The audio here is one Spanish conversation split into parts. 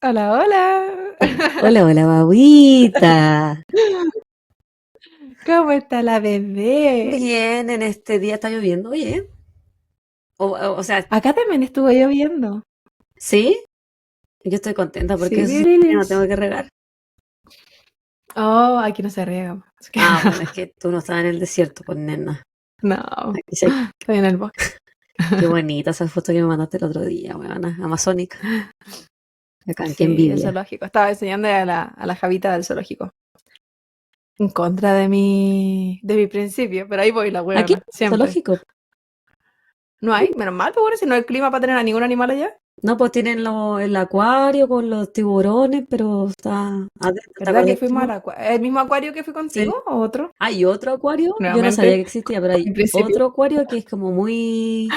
Hola, hola. Hola, hola, babita. ¿Cómo está la bebé? Bien, en este día está lloviendo, oye. O sea, Acá también estuvo lloviendo. ¿sí? Yo estoy contenta porque Sí, eso significa que no tengo Lilies. que regar. Oh, aquí no se riega. Así que- Ah, bueno, es que tú no estabas en el desierto, pues nena. No, Aquí sí estoy en el bosque. qué bonita esa foto que me mandaste el otro día, weona, amazónica. Bacán, qué Sí, el envidia. zoológico. Estaba enseñando a la Javita del zoológico. En contra de mi principio, pero ahí voy, la Aquí, huevona, siempre. zoológico. No hay, menos mal, pues bueno, si no hay clima para tener a ningún animal allá. No, pues tienen el acuario con los tiburones, pero está adentro, ¿te ¿Verdad que acuerdas? fuimos al el mismo acuario que fui Sí. contigo o otro? Hay otro acuario, yo no sabía Nuevamente, que existía, pero hay en principio. otro acuario que es como muy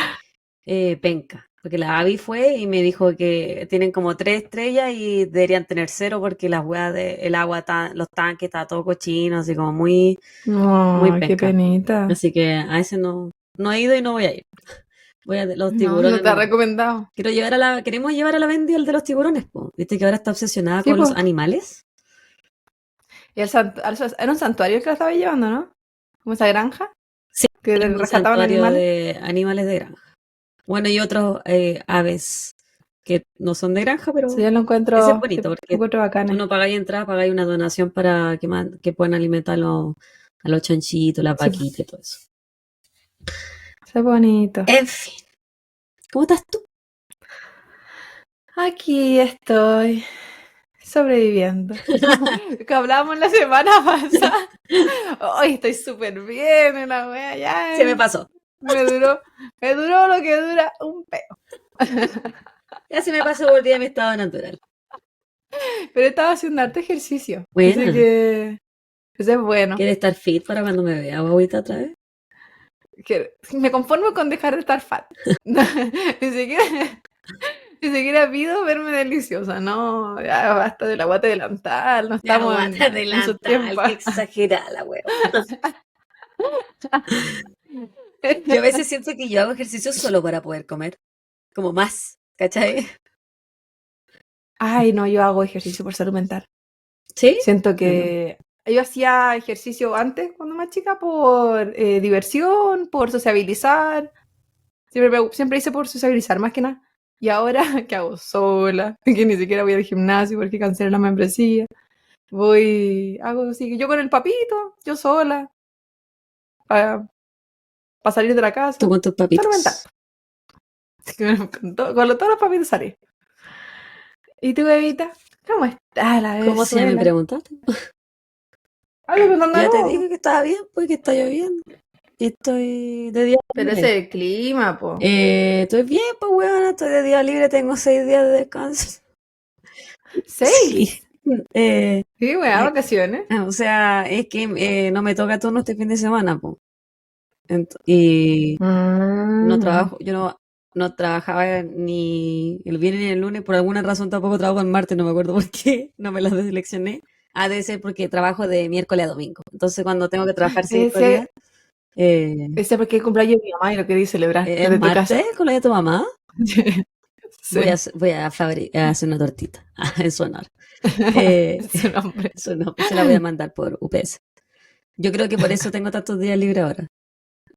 penca, porque la Abby fue y me dijo que tienen como 3 estrellas y deberían tener 0 porque las weas el agua, los tanques, está todo cochino, así como muy, muy No, qué penca. penita. Así que a ese no he ido y no voy a ir. Los No, no tiburones te ha no. recomendado. Queremos llevar a la Bendy al de los tiburones, po. Viste que ahora está obsesionada Sí, con los pues. animales. Y era un santuario que la estaba llevando, ¿no? Como esa granja, Sí, que es un rescataban santuario animales. de animales de granja. Bueno, y otros aves que no son de granja, Sí, pero yo lo ese es encuentro, sí, bonito lo porque encuentro tú bacanes. no pagáis entrada, pagáis una donación para que puedan alimentar a los chanchitos, las Sí, pues, vaquitas y todo eso. es bonito. En fin, ¿cómo estás tú? Aquí estoy, sobreviviendo. Que hablábamos la semana pasada. Hoy estoy súper bien en la wea, ya. Se me pasó. Me duró lo que dura un peo. Ya se me pasó, volví a mi estado natural. Pero estaba haciendo harto ejercicio. Así Buena. que eso es bueno. ¿Quieres estar fit para cuando me vea, guaguita, otra vez? Que me conformo con dejar de estar fat. Ni siquiera, ni siquiera pido verme deliciosa, no, ya basta de la guata delantal, no La estamos guata en su tiempo. delantal, qué exagerada la wea. Yo a veces siento que yo hago ejercicio solo para poder comer, como más, ¿cachai? Ay, no, yo hago ejercicio por salud mental. ¿Sí? Siento Bueno, que yo hacía ejercicio antes, cuando más chica, por diversión, por sociabilizar. Siempre hice por sociabilizar, más que nada. Y ahora, ¿qué hago? Sola, que ni siquiera voy al gimnasio porque cancelé la membresía. Hago así, yo con el papito, yo sola, para salir de la tú casa. con tus Salud mental. papitos. Con todos los papitos salí. ¿Y tu bebita? ¿Cómo está la ¿Cómo se llama? Me bebezuela? preguntaste. Ay, preguntando de Ya te nuevo. dije que estaba bien, pues que está lloviendo. Y estoy de día Pero libre. ese es el clima, po. Estoy bien, pues weón, estoy de día libre, tengo 6 días de descanso. Sí. 6. Eh, Sí, weá, eh, vacaciones. o sea, es que no me toca turno este fin de semana, pues. Y no Mm. trabajo, yo no trabajaba ni el viernes ni el lunes, por alguna razón tampoco trabajo el martes, no me acuerdo por qué, no me las deseleccioné. Ha de ser porque trabajo de miércoles a domingo. Entonces cuando tengo que trabajar 5 días, Ese, eh, ese porque es el cumpleaños de mi mamá y lo quería celebrar ¿es desde tu martes casa. con la de tu mamá? Sí, A hacer una tortita en su honor. Eh, es su nombre. eso no, se la voy a mandar por UPS. Yo creo que por eso tengo tantos días libres ahora.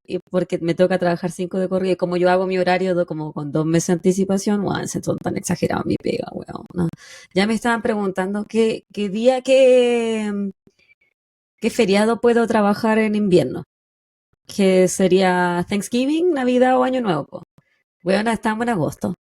Y porque me toca trabajar 5 de corrido. Y como yo hago mi horario como con 2 meses de anticipación, weón, se son tan exagerado mi pega, weón. No. Ya me estaban preguntando qué día, qué feriado puedo trabajar en invierno. Que sería Thanksgiving, Navidad o Año Nuevo, po. Weón, estamos en agosto.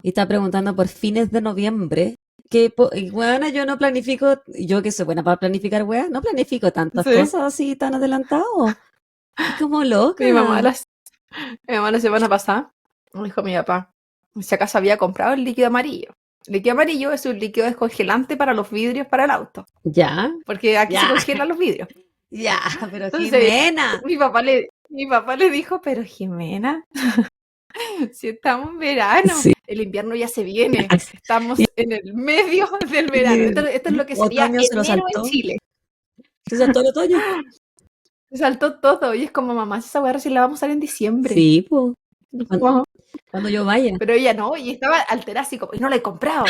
Y está preguntando por fines de noviembre. Y, weona, yo no planifico, yo que soy buena para planificar, weón, no planifico tantas Sí. cosas así tan adelantado. Es como Mi mamá, loca. mi mamá la semana pasada me dijo mi papá si acaso había comprado el líquido amarillo. El líquido amarillo es un líquido descongelante para los vidrios para el auto, Ya, porque aquí se ya, congelan los vidrios. ya, pero Entonces, Jimena. mi papá le dijo, pero Jimena, si estamos en verano, Sí. el invierno ya se viene, estamos en el medio del verano. Y Esto es lo que sería otoño se lo enero en saltó. Chile. Se saltó el otoño. Se saltó todo y es como, mamá, esa weá recién la vamos a usar en diciembre. Sí, pues. Como, Cuando yo vaya. pero ella no, y estaba alterada así como, y no la he comprado,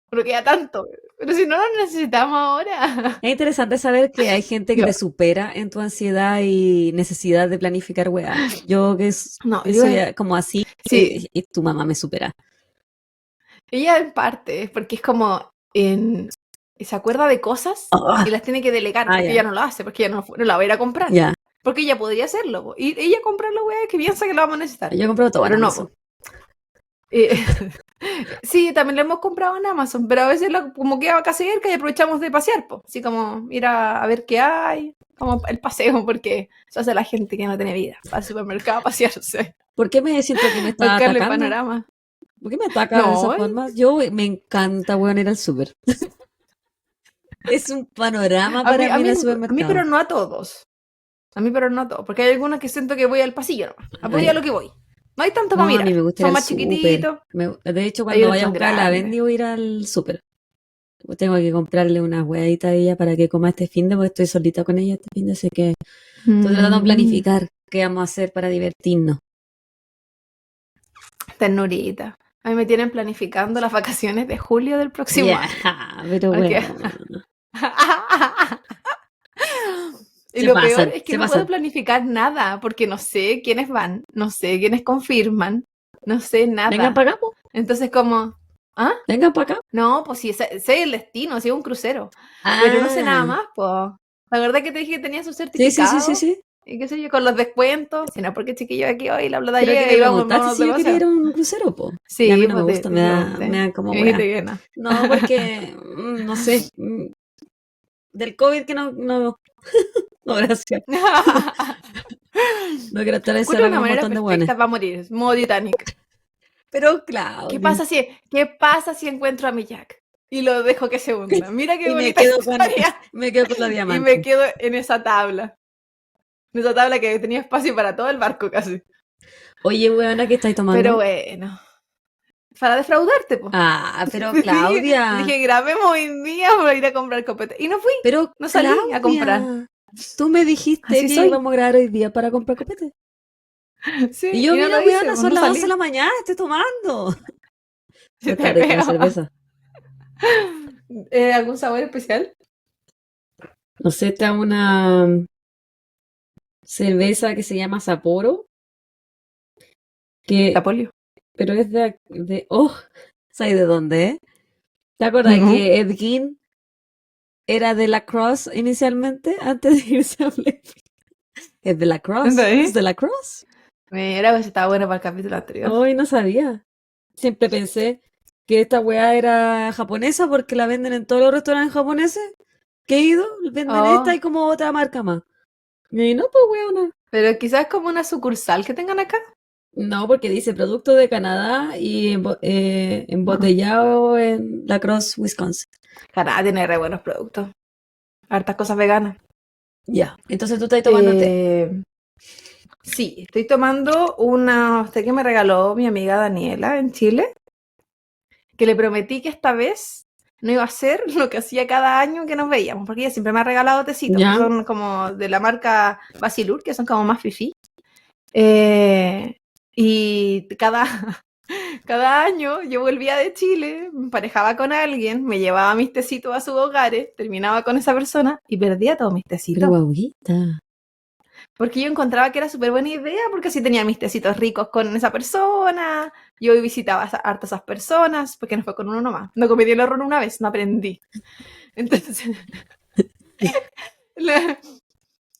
pero queda tanto. Pero si no lo necesitamos ahora. Es interesante saber que hay gente que Yo, te supera en tu ansiedad y necesidad de planificar weá. Yo no, que yo, soy como así, sí, y tu mamá me supera. ella en parte, porque es como, se acuerda de cosas Ah, y las tiene que delegar, porque ya, ella no lo hace, porque ella no la va a ir a comprar. ya. Porque ella podría hacerlo, po, y ella compra la weá que piensa que la vamos a necesitar. Yo compro todo en Pero no, Amazon. po. Eh, sí, también lo hemos comprado en Amazon, pero a veces como queda acá cerca y aprovechamos de pasear, pues. Así como ir a ver qué hay, como el paseo, porque eso hace la gente que no tiene vida. Va al supermercado a pasearse, ¿Por qué me siento que me a está buscarle atacando? panorama. ¿Por qué me ataca de esa No, forma? Yo me encanta, weón, ir al súper. Es un panorama a mí, para a mí ir mí, al a mí, supermercado. pero no a todos. A mí, pero no a todos, porque hay algunos que siento que voy al pasillo nomás. Ah, Voy a ya. lo que voy. No hay tanto para No, a mí mirar. me gusta ir Son al más súper. chiquititos, De hecho, hay cuando otros que vaya a son buscar a la grandes. Bendy voy a ir al súper. Tengo que comprarle unas hueaditas a ella para que coma este fin de, porque estoy solita con ella este fin de, así que estoy tratando de Mm, planificar qué vamos a hacer para divertirnos. ternurita. A mí me tienen planificando las vacaciones de julio del próximo Ya, año. pero Porque... bueno, Y lo peor es que se no puedo pasan. planificar nada, porque no sé quiénes van, no sé quiénes confirman, no sé Vengan nada. para acá, po. Entonces como, ¿ah? Vengan para acá. No, pues sí, sé el destino, sí, es un crucero. Pero no sé nada Ah, más, pues. La verdad que te dije que tenía su sí, sí, sí, sí, certificado, sí. y qué sé yo, con los descuentos. Si no, porque chiquillo aquí hoy, la plata Pero que llega me y vamos, preguntaste vámonos si de yo quería ir paseo. a un crucero, po. Y a mí Sí, no me pues gusta, te me pregunté. da como Y me dijiste wea. que no. No, porque, no sé, del COVID que no, no, gracias. No quiero estar Encuentro encerrada una con un manera montón de buenos. perfecta para morir, modo Titanic. Pero ¿Qué Claudia. pasa si, qué pasa si encuentro a mi Jack? Y lo dejo que se hunda. Mira qué Y bonita historia. me quedo con la Y me diamante. quedo en esa tabla. En esa tabla que tenía espacio para todo el barco casi. Oye, weona, ¿qué estáis Pero tomando? bueno, para defraudarte, pues. Ah, pero Dije, Claudia, grabemos hoy día para ir a comprar copete. Y no fui, pero no salí a comprar. Claudia, tú me dijiste Así que soy. íbamos a grabar hoy día para comprar copete. Y Sí, yo, y no mira, lo hice, weona, pues son no las 11 de salí. la mañana, estoy tomando. Si Pero está te rica la veo. cerveza. ¿Algún sabor especial? No sé, está una cerveza que se llama Sapporo, que, Tapolio. pero es oh, ¿sabes de dónde, ¿Te acuerdas No. que Ed Gein era de Lacrosse inicialmente, antes de irse a Blefield? Es de ¿Está Lacrosse, es ahí? de Lacrosse. Mira, pues estaba bueno para el capítulo anterior. Hoy no sabía. Siempre pensé que esta weá era japonesa porque la venden en todos los restaurantes japoneses que he ido, venden esta Oh, y como otra marca más. Y no, pues weona. pero quizás como una sucursal que tengan acá. No, porque dice producto de Canadá y embotellado en Lacrosse, Wisconsin. Canadá tiene re buenos productos. Hartas cosas veganas. Ya. Entonces tú estás tomando té. Eh, sí, estoy tomando una té que me regaló mi amiga Daniela en Chile, que le prometí que esta vez no iba a hacer lo que hacía cada año que nos veíamos, porque ella siempre me ha regalado tecitos, que Ya. son como de la marca Basilur, que son como más fifí. Eh, y cada año yo volvía de Chile, me emparejaba con alguien, me llevaba mis tecitos a sus hogares, terminaba con esa persona y perdía todos mis Pero tecitos. guauguita. Porque yo encontraba que era súper buena idea, porque así tenía mis tecitos ricos con esa persona, yo visitaba harto a esas personas, porque no fue con uno nomás. No cometí el error una vez, no aprendí. Entonces,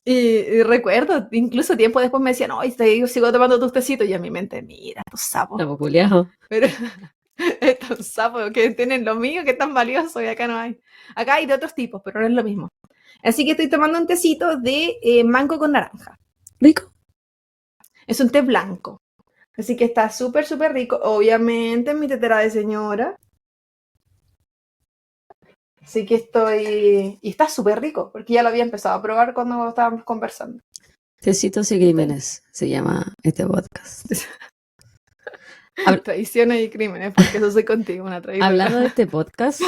y recuerdo, incluso tiempo después me decían, no, yo sigo tomando tus tecitos, y en mi mente, mira, estos sapos. Estamos culiados. Pero estos sapos que tienen lo mío, que es tan valioso, y acá no hay. Acá hay de otros tipos, pero no es lo mismo. Así que estoy tomando un tecito de mango con naranja. Rico. Es un té blanco. Así que está súper, súper rico. Obviamente en mi tetera de señora. Así que estoy... Y está súper rico, porque ya lo había empezado a probar cuando estábamos conversando. Tecitos y crímenes se llama este podcast. Traiciones y crímenes, porque eso soy contigo, una traidora. Hablando de este podcast,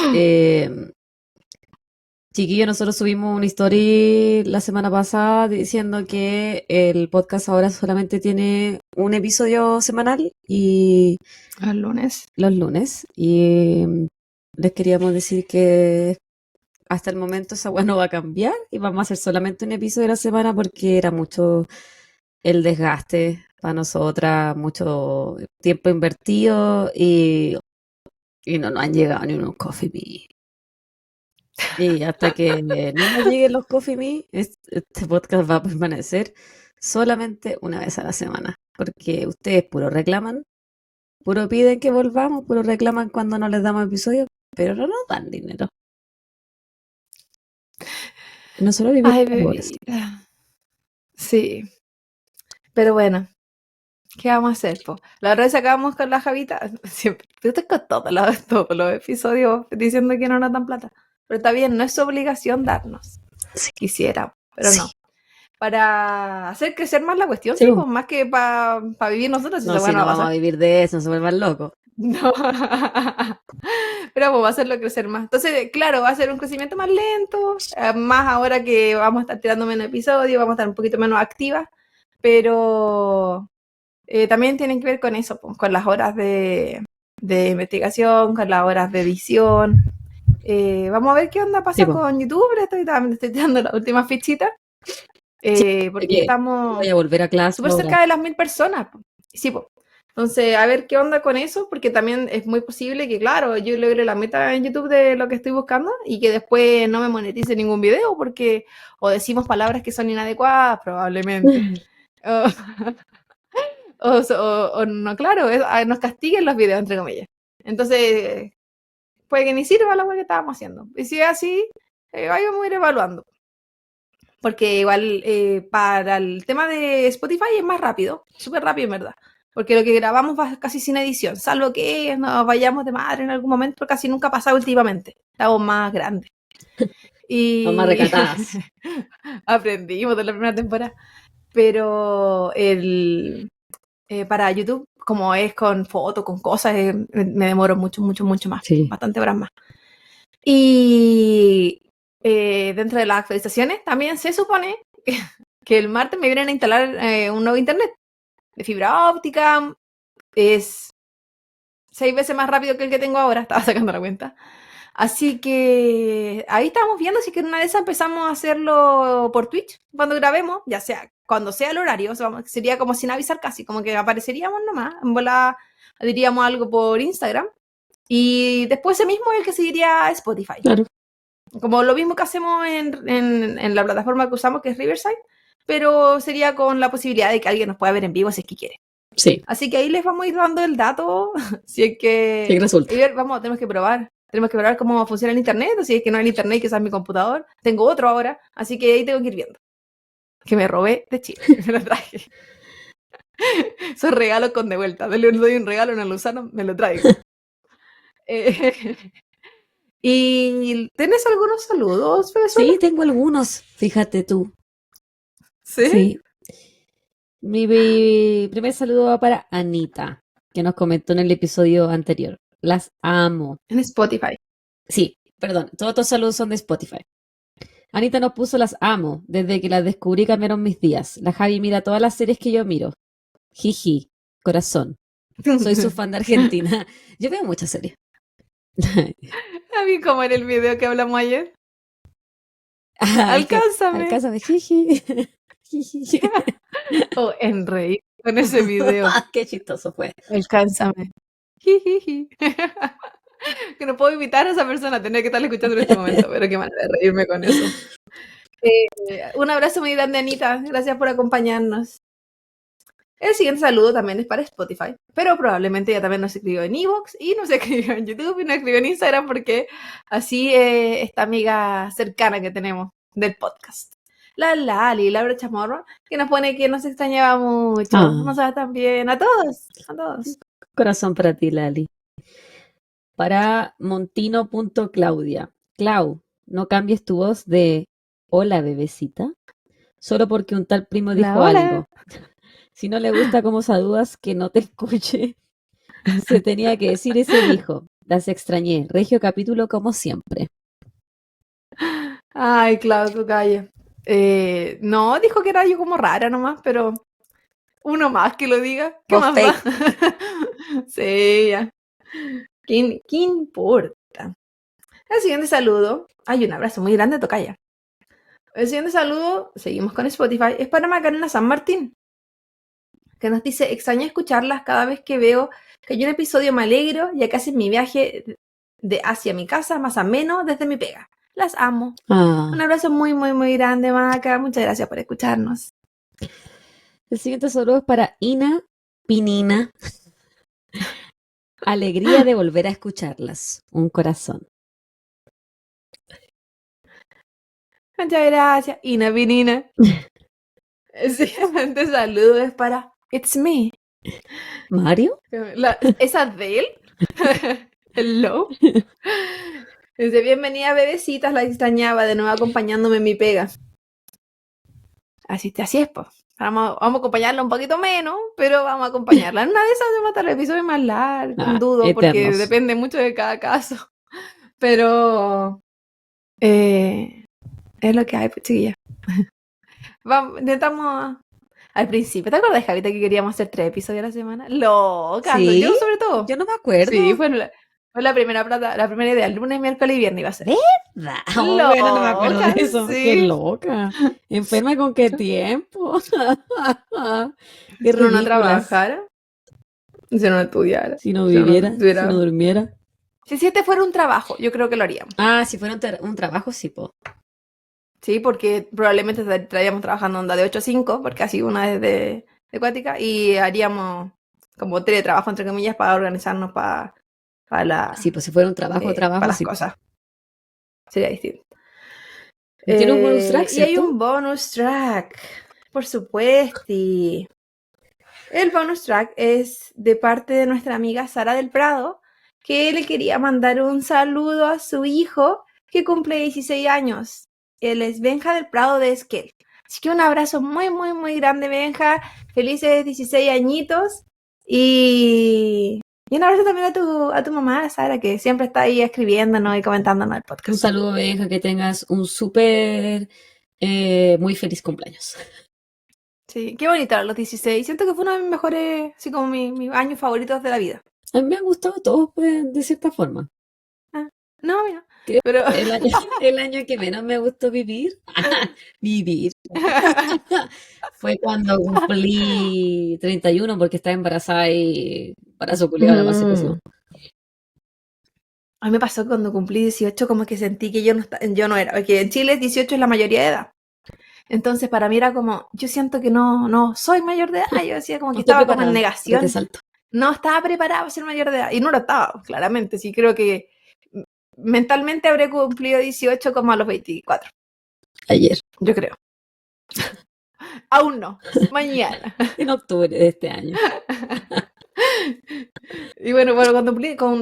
Chiquillo, nosotros subimos una story la semana pasada diciendo que el podcast ahora solamente tiene un episodio semanal y El lunes. los lunes. Y les queríamos decir que hasta el momento esa weá no va a cambiar y vamos a hacer solamente un episodio a la semana porque era mucho el desgaste para nosotras, mucho tiempo invertido y no nos han llegado ni unos Coffee Me. Y hasta que no nos lleguen los Coffee Me, este podcast va a permanecer solamente una vez a la semana. Porque ustedes puro reclaman, puro piden que volvamos, puro reclaman cuando no les damos episodios, pero no nos dan dinero. Y nosotros vivimos Ay, por eso. bebida. Sí, pero bueno, ¿qué vamos a hacer, po? La otra vez acabamos con la Javita, siempre, yo estoy con todos los episodios diciendo que no nos dan plata. Pero está bien, no es su obligación darnos. Sí. Quisiera, pero Sí. no. Para hacer crecer más la cuestión, Sí, sí, po. pues más que para vivir nosotros, No, eso si bueno no va a vamos a pasar. vivir de eso, no se vuelvan locos. No. Pero pues va a hacerlo crecer más. Entonces, claro, va a ser un crecimiento más lento, más ahora que vamos a estar tirando menos episodios, vamos a estar un poquito menos activas, pero también tienen que ver con eso, pues, con las horas de investigación, con las horas de edición. Vamos a ver qué onda pasa Sí, po. con YouTube, también estoy tirando las últimas fichitas, porque Oye, estamos voy a volver a clase súper ahora. cerca de las 1000 personas. Po. Sí, pues. Entonces, a ver qué onda con eso, porque también es muy posible que, claro, yo logre la meta en YouTube de lo que estoy buscando y que después no me monetice ningún video, porque o decimos palabras que son inadecuadas, probablemente. O, o no, claro, nos castiguen los videos, entre comillas. Entonces, puede que ni sirva la web que estábamos haciendo. Y si es así, ahí vamos a ir evaluando. Porque igual para el tema de Spotify es más rápido, súper rápido en verdad. Porque lo que grabamos va casi sin edición, salvo que nos vayamos de madre en algún momento, casi nunca ha pasado últimamente. Estamos más grandes. Vamos más Y recatadas. aprendimos de la primera temporada. Pero para YouTube, como es con fotos, con cosas, me demoro mucho más. Sí. Bastante horas más. Y dentro de las actualizaciones también se supone que el martes me vienen a instalar un nuevo internet de fibra óptica. Es 6 veces más rápido que el que tengo ahora, estaba sacando la cuenta. Así que ahí estamos viendo si que en una de esas empezamos a hacerlo por Twitch cuando grabemos, ya sea cuando sea el horario, o sea, sería como sin avisar casi, como que apareceríamos nomás, en bola diríamos algo por Instagram y después ese mismo es el que seguiría a Spotify. Claro. Como lo mismo que hacemos en la plataforma que usamos, que es Riverside, pero sería con la posibilidad de que alguien nos pueda ver en vivo si es que quiere. Sí. Así que ahí les vamos a ir dando el dato, si es que... Sí, resulta. Y ver, tenemos que probar. Tenemos que probar cómo funciona el internet, o si es que no hay internet, que es mi computador. Tengo otro ahora, así que ahí tengo que ir viendo. Que me robé de Chile, me lo traje. Esos regalos con de vuelta. Le doy un regalo en el Luzano, me lo traigo. ¿Y tienes algunos saludos, Venezuela? Sí, tengo algunos, fíjate tú. ¿Sí? Sí. Mi primer saludo va para Anita, que nos comentó en el episodio anterior. Las amo. En Spotify. Sí, perdón, todos estos saludos son de Spotify. Anita nos puso las amo. Desde que las descubrí cambiaron mis días. La Javi mira todas las series que yo miro. Jiji, corazón. Soy su fan de Argentina. Yo veo muchas series. A mí como en el video que hablamos ayer. Ay, Alcánzame. Alcánzame, jiji. Jiji. O en reír con ese video. Qué chistoso fue. Alcánzame. Jijiji. Que no puedo imitar a esa persona, tener que estarla escuchando en este momento, pero qué manera de reírme con eso. Un abrazo muy grande, Anita. Gracias por acompañarnos. El siguiente saludo también es para Spotify, pero probablemente ya también nos escribió en Evox y nos escribió en YouTube y nos escribió en Instagram porque así esta amiga cercana que tenemos del podcast. La Lali, Laura Chamorro, que nos pone que nos extrañaba mucho. Nos sabe también a todos, a todos. Corazón para ti, Lali. Para Montino.Claudia. Clau, no cambies tu voz de hola, bebecita, solo porque un tal primo dijo algo. Si no le gusta cómo saludas, que no te escuche. Se tenía que decir y se dijo. Las extrañé. Regio capítulo como siempre. Ay, claro, tocaya. No, dijo que era yo como rara nomás, pero uno más que lo diga. ¿Qué Vos más da? fake. Sí, ya. ¿Qué importa? El siguiente saludo. Hay un abrazo muy grande, tocaya. El siguiente saludo, seguimos con Spotify, es para Macarena San Martín, que nos dice: extraño escucharlas cada vez que veo que hay un episodio, me alegro, ya casi es mi viaje de hacia mi casa, más ameno desde mi pega. Las amo. Un Ah, abrazo muy, muy, muy grande, Maca. Muchas gracias por escucharnos. el siguiente saludo es para Ina Pinina. Alegría de volver a escucharlas. Un corazón. Muchas gracias. Ina Pinina. El siguiente saludo es para It's Me. ¿Mario? ¿Esa de él? Hello. Dice: bienvenida, bebecitas, la extrañaba, de nuevo acompañándome en mi pega. Así es, pues. Vamos a acompañarla un poquito menos, pero vamos a acompañarla. En una de esas va a estar el episodio más largo, Ah, dudo, porque eternos. depende mucho de cada caso. Pero es lo que hay, pues, chiquilla. Intentamos al principio. ¿Te acuerdas, Javita, que queríamos hacer 3 episodios a la semana? Loca, yo ¿Sí? sobre todo. Yo no me Sí, acuerdo. fue la primera idea. Lunes, miércoles y viernes iba a ser. ¿Verdad? Oh, bueno, no me acuerdo de Loca, eso. Qué sí. loca. ¿Enferma con qué tiempo? Qué Si uno no ridículas. trabajara, si uno no estudiara, Si no si uno no viviera, si no tuviera... durmiera. Si este fuera un trabajo, yo creo que lo haríamos. Ah, si fuera un trabajo, sí, po. Sí, porque probablemente estaríamos trabajando onda de 8 a 5, porque así una es de Cuática, y haríamos como teletrabajo, entre comillas, para organizarnos Sí, pues si fuera un trabajo, para trabajo, las sí, po. cosas. Sería distinto. Y tiene un bonus track, Y hay ¿cierto? un bonus track, por supuesto. El bonus track es de parte de nuestra amiga Sara del Prado, que le quería mandar un saludo a su hijo que cumple 16 años. Él es Benja del Prado de Esquel. Así que un abrazo muy, muy, muy grande, Benja. Felices 16 añitos. Y un abrazo también a tu mamá, Sara, que siempre está ahí escribiéndonos y comentándonos el Un podcast. saludo, Benja, que tengas un súper, muy feliz cumpleaños. Sí, qué bonito los 16. Siento que fue uno de mis mejores, así como mis años favoritos de la vida. A mí me han gustado todos, pues, de cierta forma. Ah, no, mira. Creo Pero que el año que menos me gustó vivir, vivir, fue cuando cumplí 31 porque estaba embarazada y embarazo culiado la más Mm. pésimo. A mí me pasó cuando cumplí 18, como que sentí que yo no era, porque en Chile 18 es la mayoría de edad. Entonces para mí era como, yo siento que no soy mayor de edad. Yo decía como No que estoy estaba como en preparada, apreté negación. salto. No estaba preparada para ser mayor de edad. Y no lo estaba, claramente. Sí, creo que mentalmente habré cumplido 18 como a los 24. Ayer, Yo creo. Aún no. Mañana. en octubre de este año. Y bueno, cuando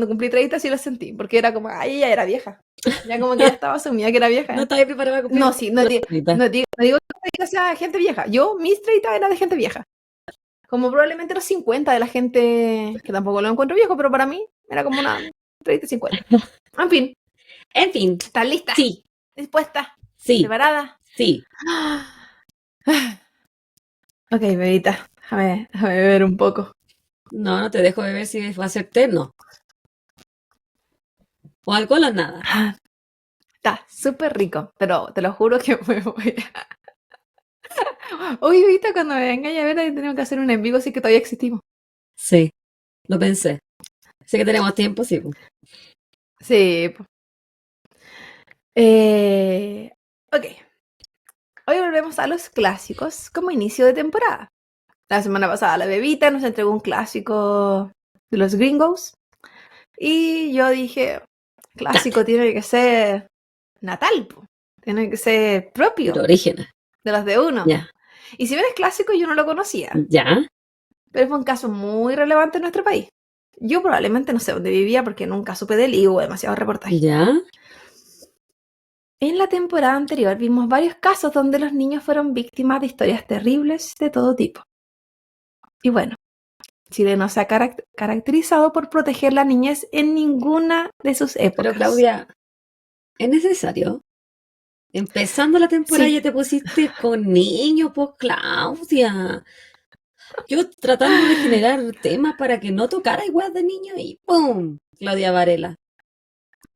cumplí 30 sí lo sentí, porque era como, ay, ya era vieja. Ya como que ya estaba asumida que era No vieja. estaba preparada para cumplir No, sí, no, los 30. no digo que sea gente vieja. Yo, mis 30 era de gente vieja. Como probablemente los 50 de la gente, que tampoco lo encuentro viejo, pero para mí era como una 30 50. En fin, En fin, ¿estás lista? sí, ¿Dispuesta? sí, ¿Preparada? sí. Ok, bebita, déjame beber un poco. No, no te dejo de ver si va a ser té, no. O alcohol o nada. Está súper rico, pero te lo juro que me voy a... Oye, ahorita cuando me venga a ver, ahí tenemos que hacer un en vivo, así que todavía existimos. Sí, lo pensé. Sé que tenemos tiempo, sí. Sí. Ok. Hoy volvemos a los clásicos como inicio de temporada. La semana pasada la bebita nos entregó un clásico de los gringos. Y yo dije, clásico tiene que ser natal, tiene que ser propio Pero orígenes. de los de uno. Ya, Y si bien es clásico, yo no lo conocía. ya, Pero fue un caso muy relevante en nuestro país. Yo probablemente no sé dónde vivía porque nunca supe de él y hubo demasiados reportajes. ya. En la temporada anterior vimos varios casos donde los niños fueron víctimas de historias terribles de todo tipo. Y bueno, Chile no se ha caracterizado por proteger la niñez en ninguna de sus Pero épocas. Claudia, ¿es necesario? Empezando la temporada Sí. ya te pusiste con niños, pues Claudia. Yo tratando de generar temas para que no tocara igual de niños y ¡pum! Claudia Varela.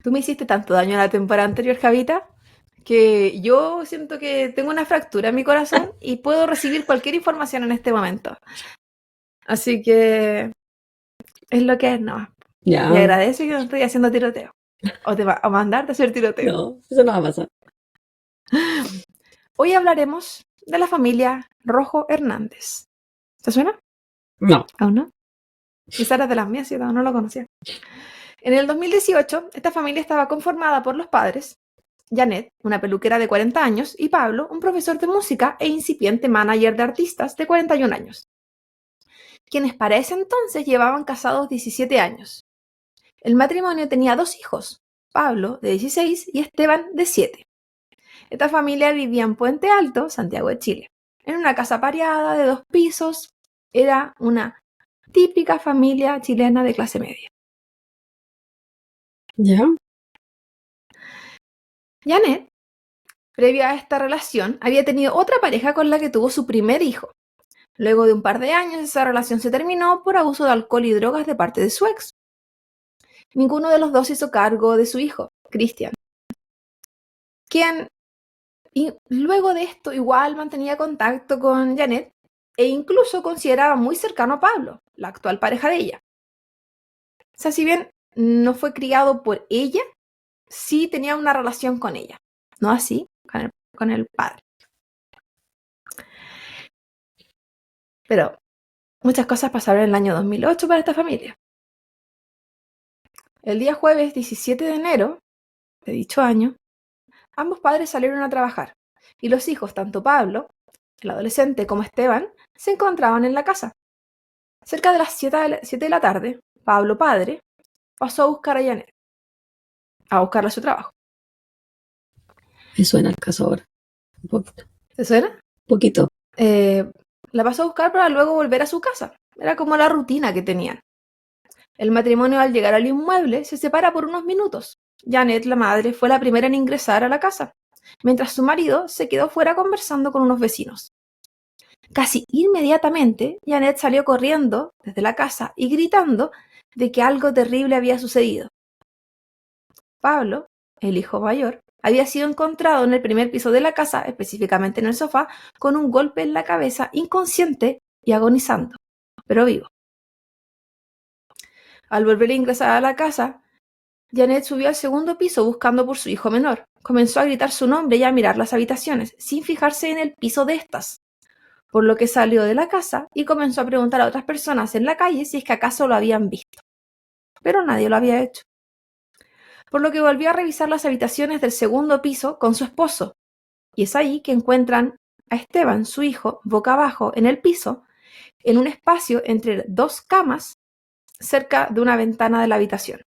Tú me hiciste tanto daño en la temporada anterior, Javita, que yo siento que tengo una fractura en mi corazón y puedo recibir cualquier información en este momento. Así que es lo que es, no. Y Ya, agradezco que no estoy haciendo tiroteo. O mandarte a hacer tiroteo. no, eso no va a pasar. Hoy hablaremos de la familia Rojo Hernández. ¿Te suena? No. ¿Aún no? Esa era de las mías, yo no lo conocía. En el 2018, esta familia estaba conformada por los padres, Janet, una peluquera de 40 años, y Pablo, un profesor de música e incipiente manager de artistas de 41 años, quienes para ese entonces llevaban casados 17 años. El matrimonio tenía 2 hijos, Pablo, de 16, y Esteban, de 7. Esta familia vivía en Puente Alto, Santiago de Chile, en una casa pareada de 2 pisos. Era una típica familia chilena de clase media. Ya. Janet, previo a esta relación, había tenido otra pareja con la que tuvo su primer hijo. Luego de un par de años, esa relación se terminó por abuso de alcohol y drogas de parte de su ex. Ninguno de los dos hizo cargo de su hijo, Cristian, quien luego de esto igual mantenía contacto con Janet e incluso consideraba muy cercano a Pablo, la actual pareja de ella. O sea, si bien no fue criado por ella, sí tenía una relación con ella, no así con el padre. Pero muchas cosas pasaron en el año 2008 para esta familia. El día jueves 17 de enero de dicho año, ambos padres salieron a trabajar y los hijos, tanto Pablo, el adolescente, como Esteban, se encontraban en la casa. Cerca de las 7 de la tarde, Pablo padre pasó a buscar a Janet, a buscarla a su trabajo. Me suena el caso ahora. Un poquito. ¿Te suena? Un poquito. La pasó a buscar para luego volver a su casa. Era como la rutina que tenían. El matrimonio, al llegar al inmueble, se separa por unos minutos. Janet, la madre, fue la primera en ingresar a la casa, mientras su marido se quedó fuera conversando con unos vecinos. Casi inmediatamente, Janet salió corriendo desde la casa y gritando de que algo terrible había sucedido. Pablo, el hijo mayor, había sido encontrado en el primer piso de la casa, específicamente en el sofá, con un golpe en la cabeza, inconsciente y agonizando, pero vivo. Al volver a ingresar a la casa, Janet subió al segundo piso buscando por su hijo menor. Comenzó a gritar su nombre y a mirar las habitaciones, sin fijarse en el piso de estas, por lo que salió de la casa y comenzó a preguntar a otras personas en la calle si es que acaso lo habían visto. Pero nadie lo había hecho. Por lo que volvió a revisar las habitaciones del segundo piso con su esposo, y es ahí que encuentran a Esteban, su hijo, boca abajo en el piso, en un espacio entre 2 camas, cerca de una ventana de la habitación.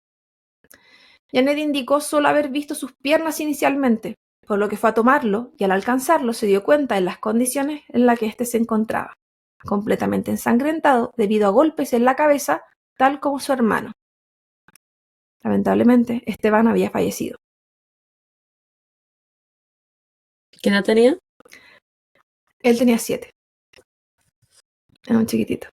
Janet indicó solo haber visto sus piernas inicialmente, por lo que fue a tomarlo y al alcanzarlo se dio cuenta de las condiciones en las que éste se encontraba, completamente ensangrentado debido a golpes en la cabeza, tal como su hermano. Lamentablemente, Esteban había fallecido. ¿Qué edad tenía? Él tenía 7. Era un chiquitito.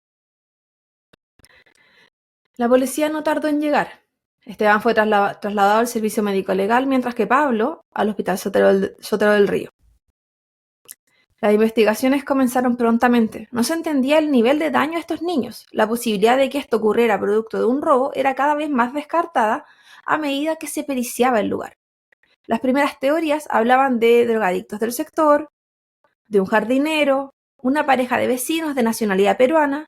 La policía no tardó en llegar. Esteban fue trasladado al servicio médico legal, mientras que Pablo al hospital Sotero del Río. Las investigaciones comenzaron prontamente. No se entendía el nivel de daño a estos niños. La posibilidad de que esto ocurriera producto de un robo era cada vez más descartada a medida que se periciaba el lugar. Las primeras teorías hablaban de drogadictos del sector, de un jardinero, una pareja de vecinos de nacionalidad peruana,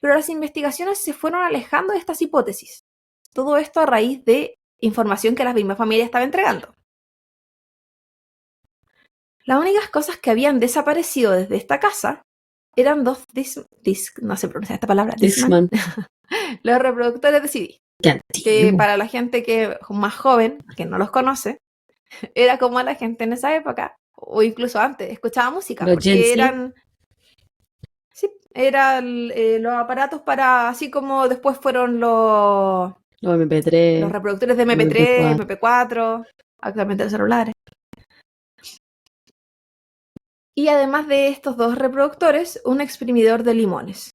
pero las investigaciones se fueron alejando de estas hipótesis. Todo esto a raíz de información que la misma familia estaba entregando. Las únicas cosas que habían desaparecido desde esta casa eran 2 no se pronuncia esta palabra, Discman. los reproductores de CD, Qué que antiguo. para la gente que es más joven, que no los conoce, era como la gente en esa época, o incluso antes, escuchaba música, Los Gen porque Z. eran los aparatos para, así como después fueron los Los MP3. reproductores de los MP3, MP4. MP4, actualmente los celulares. Y además de estos 2 reproductores, un exprimidor de limones.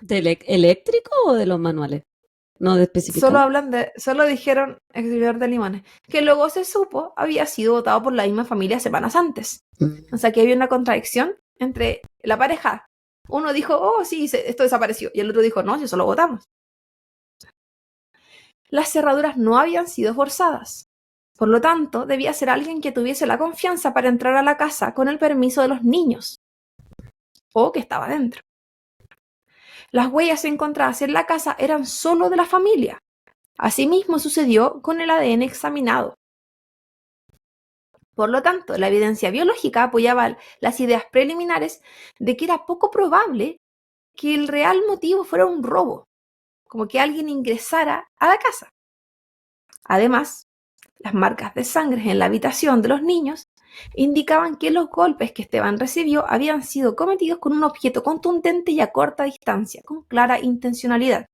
¿De eléctrico o de los manuales? No de especificado. Solo dijeron exprimidor de limones, que luego se supo había sido votado por la misma familia semanas antes. O sea que había una contradicción entre la pareja. Uno dijo, oh sí, esto desapareció, y el otro dijo, no, si eso lo votamos. Las cerraduras no habían sido forzadas. Por lo tanto, debía ser alguien que tuviese la confianza para entrar a la casa con el permiso de los niños, o que estaba dentro. Las huellas encontradas en la casa eran solo de la familia. Asimismo sucedió con el ADN examinado. Por lo tanto, la evidencia biológica apoyaba las ideas preliminares de que era poco probable que el real motivo fuera un robo, como que alguien ingresara a la casa. Además, las marcas de sangre en la habitación de los niños indicaban que los golpes que Esteban recibió habían sido cometidos con un objeto contundente y a corta distancia, con clara intencionalidad.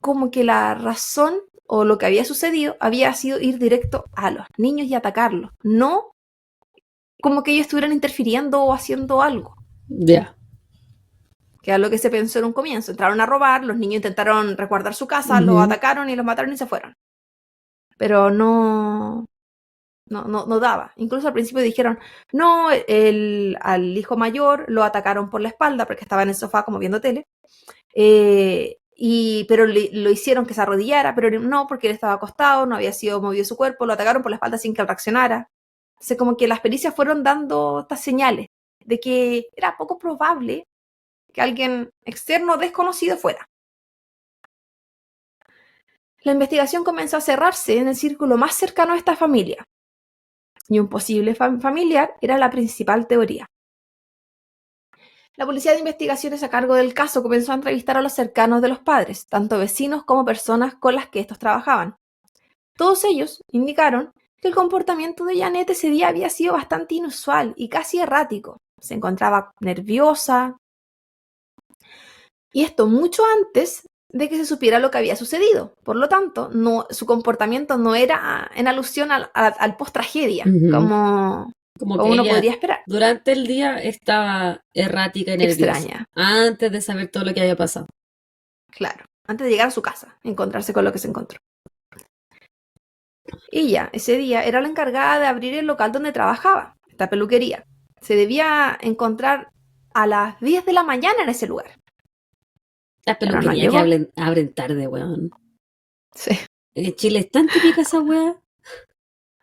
Como que la razón o lo que había sucedido había sido ir directo a los niños y atacarlos, no como que ellos estuvieran interfiriendo o haciendo algo. Ya. Que era lo que se pensó en un comienzo. Entraron a robar, los niños intentaron resguardar su casa, los atacaron y los mataron y se fueron. Pero no daba. Incluso al principio dijeron, no, al hijo mayor lo atacaron por la espalda porque estaba en el sofá como viendo tele. Pero lo hicieron que se arrodillara, pero no, porque él estaba acostado, no había sido movido su cuerpo, lo atacaron por la espalda sin que él reaccionara. Entonces como que las pericias fueron dando estas señales de que era poco probable que alguien externo desconocido fuera. La investigación comenzó a cerrarse en el círculo más cercano a esta familia, y un posible familiar era la principal teoría. La policía de investigaciones a cargo del caso comenzó a entrevistar a los cercanos de los padres, tanto vecinos como personas con las que estos trabajaban. Todos ellos indicaron que el comportamiento de Janet ese día había sido bastante inusual y casi errático. Se encontraba nerviosa, y esto mucho antes de que se supiera lo que había sucedido. Por lo tanto, su comportamiento no era en alusión al post-tragedia, como uno podría esperar. Durante el día estaba errática y nerviosa. Extraña. Antes de saber todo lo que había pasado. Claro, antes de llegar a su casa, encontrarse con lo que se encontró. Ella, ese día, era la encargada de abrir el local donde trabajaba, esta peluquería. Se debía encontrar a las 10 de la mañana en ese lugar. Las peluquerías que abren tarde, weón. Sí. En Chile es tan típica esa weá.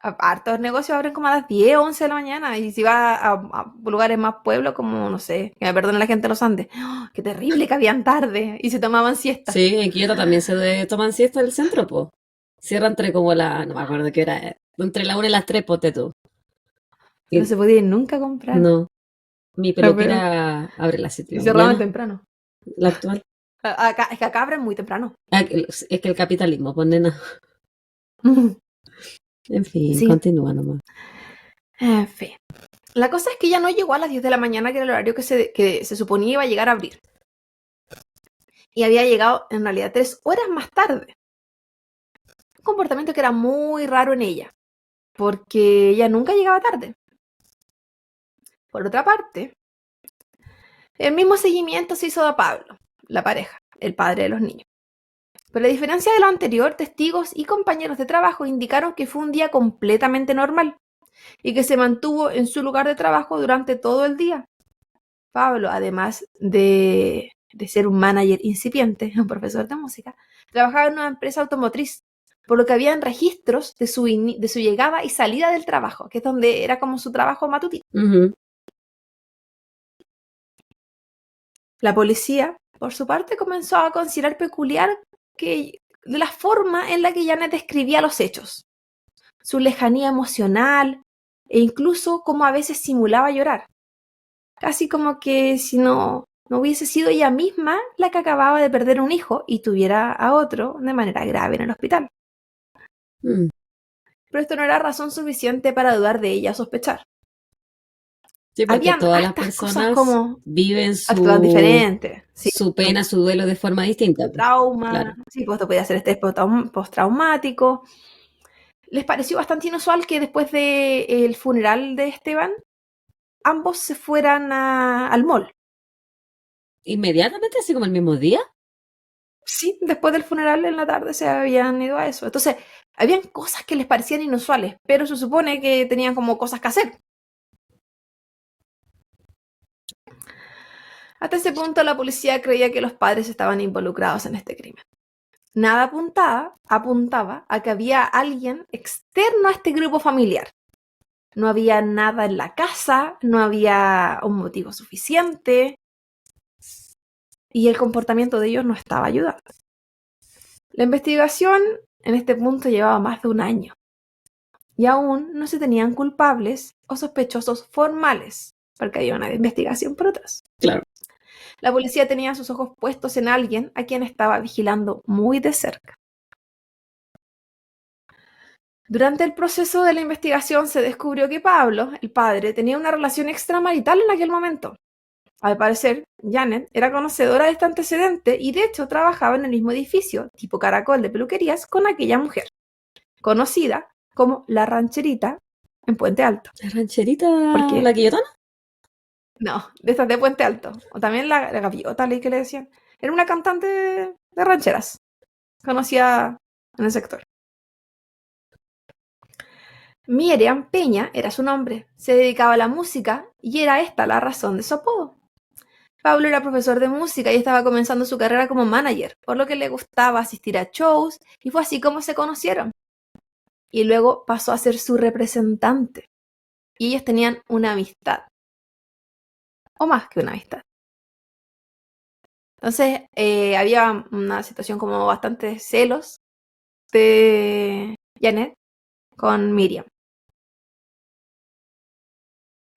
Hartos negocios abren como a las 10, 11 de la mañana. Y si vas a lugares más pueblos, como, no sé, que me perdone la gente de los Andes. ¡Oh, qué terrible que habían tarde! Y se tomaban siesta. Sí, en Quito también se toman siesta en el centro, po. Cierra entre como no me acuerdo qué hora, entre la 1 y las 3, ponte tú. No se podía ir nunca a comprar. No. Mi peluquera abre las 7. Y cerraban temprano. La actual. Es que acá abren muy temprano. Es que el capitalismo, pues nena. En fin, sí. Continúa nomás. En fin. La cosa es que ella no llegó a las 10 de la mañana, que era el horario que se suponía iba a llegar a abrir. Y había llegado, en realidad, 3 horas más tarde. Un comportamiento que era muy raro en ella, porque ella nunca llegaba tarde. Por otra parte, el mismo seguimiento se hizo a Pablo, la pareja, el padre de los niños. Pero a diferencia de lo anterior, testigos y compañeros de trabajo indicaron que fue un día completamente normal y que se mantuvo en su lugar de trabajo durante todo el día. Pablo, además de ser un manager incipiente, un profesor de música, trabajaba en una empresa automotriz, por lo que habían registros de su llegada y salida del trabajo, que es donde era como su trabajo matutino. La policía, por su parte, comenzó a considerar peculiar de la forma en la que Janet describía los hechos, su lejanía emocional e incluso cómo a veces simulaba llorar. Casi como que si no hubiese sido ella misma la que acababa de perder un hijo y tuviera a otro de manera grave en el hospital. Pero esto no era razón suficiente para dudar de ella o sospechar. Sí, porque todas las personas viven su pena, su duelo de forma distinta. Trauma, claro. Sí, pues esto podía ser estrés postraumático. les pareció bastante inusual que después del funeral de Esteban, ambos se fueran al mall. ¿Inmediatamente, así como el mismo día? Sí, después del funeral en la tarde se habían ido a eso. Entonces, habían cosas que les parecían inusuales, pero se supone que tenían como cosas que hacer. Hasta ese punto la policía creía que los padres estaban involucrados en este crimen. Nada apuntaba a que había alguien externo a este grupo familiar. No había nada en la casa, no había un motivo suficiente y el comportamiento de ellos no estaba ayudando. La investigación en este punto llevaba más de un año y aún no se tenían culpables o sospechosos formales, porque había una investigación por atrás. Claro. La policía tenía sus ojos puestos en alguien a quien estaba vigilando muy de cerca. Durante el proceso de la investigación se descubrió que Pablo, el padre, tenía una relación extramarital en aquel momento. Al parecer, Janet era conocedora de este antecedente y de hecho trabajaba en el mismo edificio, tipo caracol de peluquerías, con aquella mujer, conocida como La Rancherita en Puente Alto. ¿La rancherita, ¿Por la qué? quillotona? No, de estas de Puente Alto. O también la gaviota, leí que le decían. Era una cantante de rancheras, conocida en el sector. Miriam Peña era su nombre, se dedicaba a la música y era esta la razón de su apodo. Pablo era profesor de música y estaba comenzando su carrera como manager, por lo que le gustaba asistir a shows y fue así como se conocieron. Y luego pasó a ser su representante. Y ellos tenían una amistad. O más que una amistad. Entonces había una situación como bastante celos de Janet con Miriam.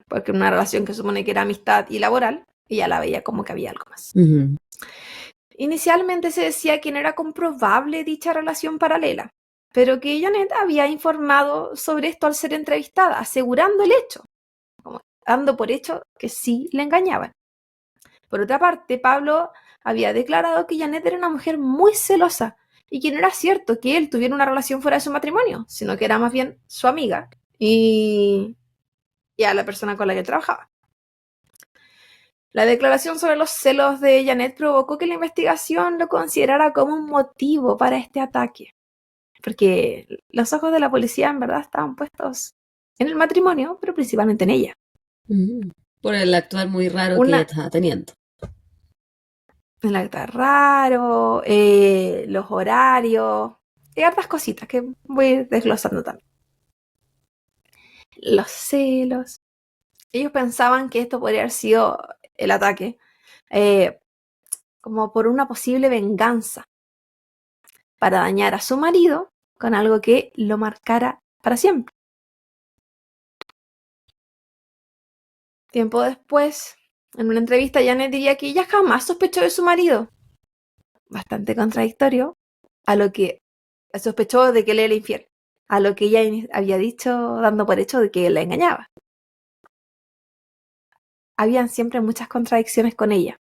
Porque una relación que supone que era amistad y laboral, ella la veía como que había algo más. Ujú. Inicialmente se decía que no era comprobable dicha relación paralela, pero que Janet había informado sobre esto al ser entrevistada, asegurando el hecho, como dando por hecho que sí le engañaban. Por otra parte, Pablo había declarado que Janet era una mujer muy celosa y que no era cierto que él tuviera una relación fuera de su matrimonio, sino que era más bien su amiga y a la persona con la que trabajaba. La declaración sobre los celos de Janet provocó que la investigación lo considerara como un motivo para este ataque, porque los ojos de la policía en verdad estaban puestos en el matrimonio, pero principalmente en ella. Por el actuar muy raro que ella Una, estaba teniendo. el acta raro, los horarios, y hartas cositas que voy a ir desglosando también. Los celos. Ellos pensaban que esto podría haber sido el ataque, como por una posible venganza, para dañar a su marido con algo que lo marcara para siempre. Tiempo después, en una entrevista, Janet diría que ella jamás sospechó de su marido. Bastante contradictorio a lo que sospechó de que él era infiel, a lo que ella había dicho dando por hecho de que él la engañaba. Habían siempre muchas contradicciones con ella.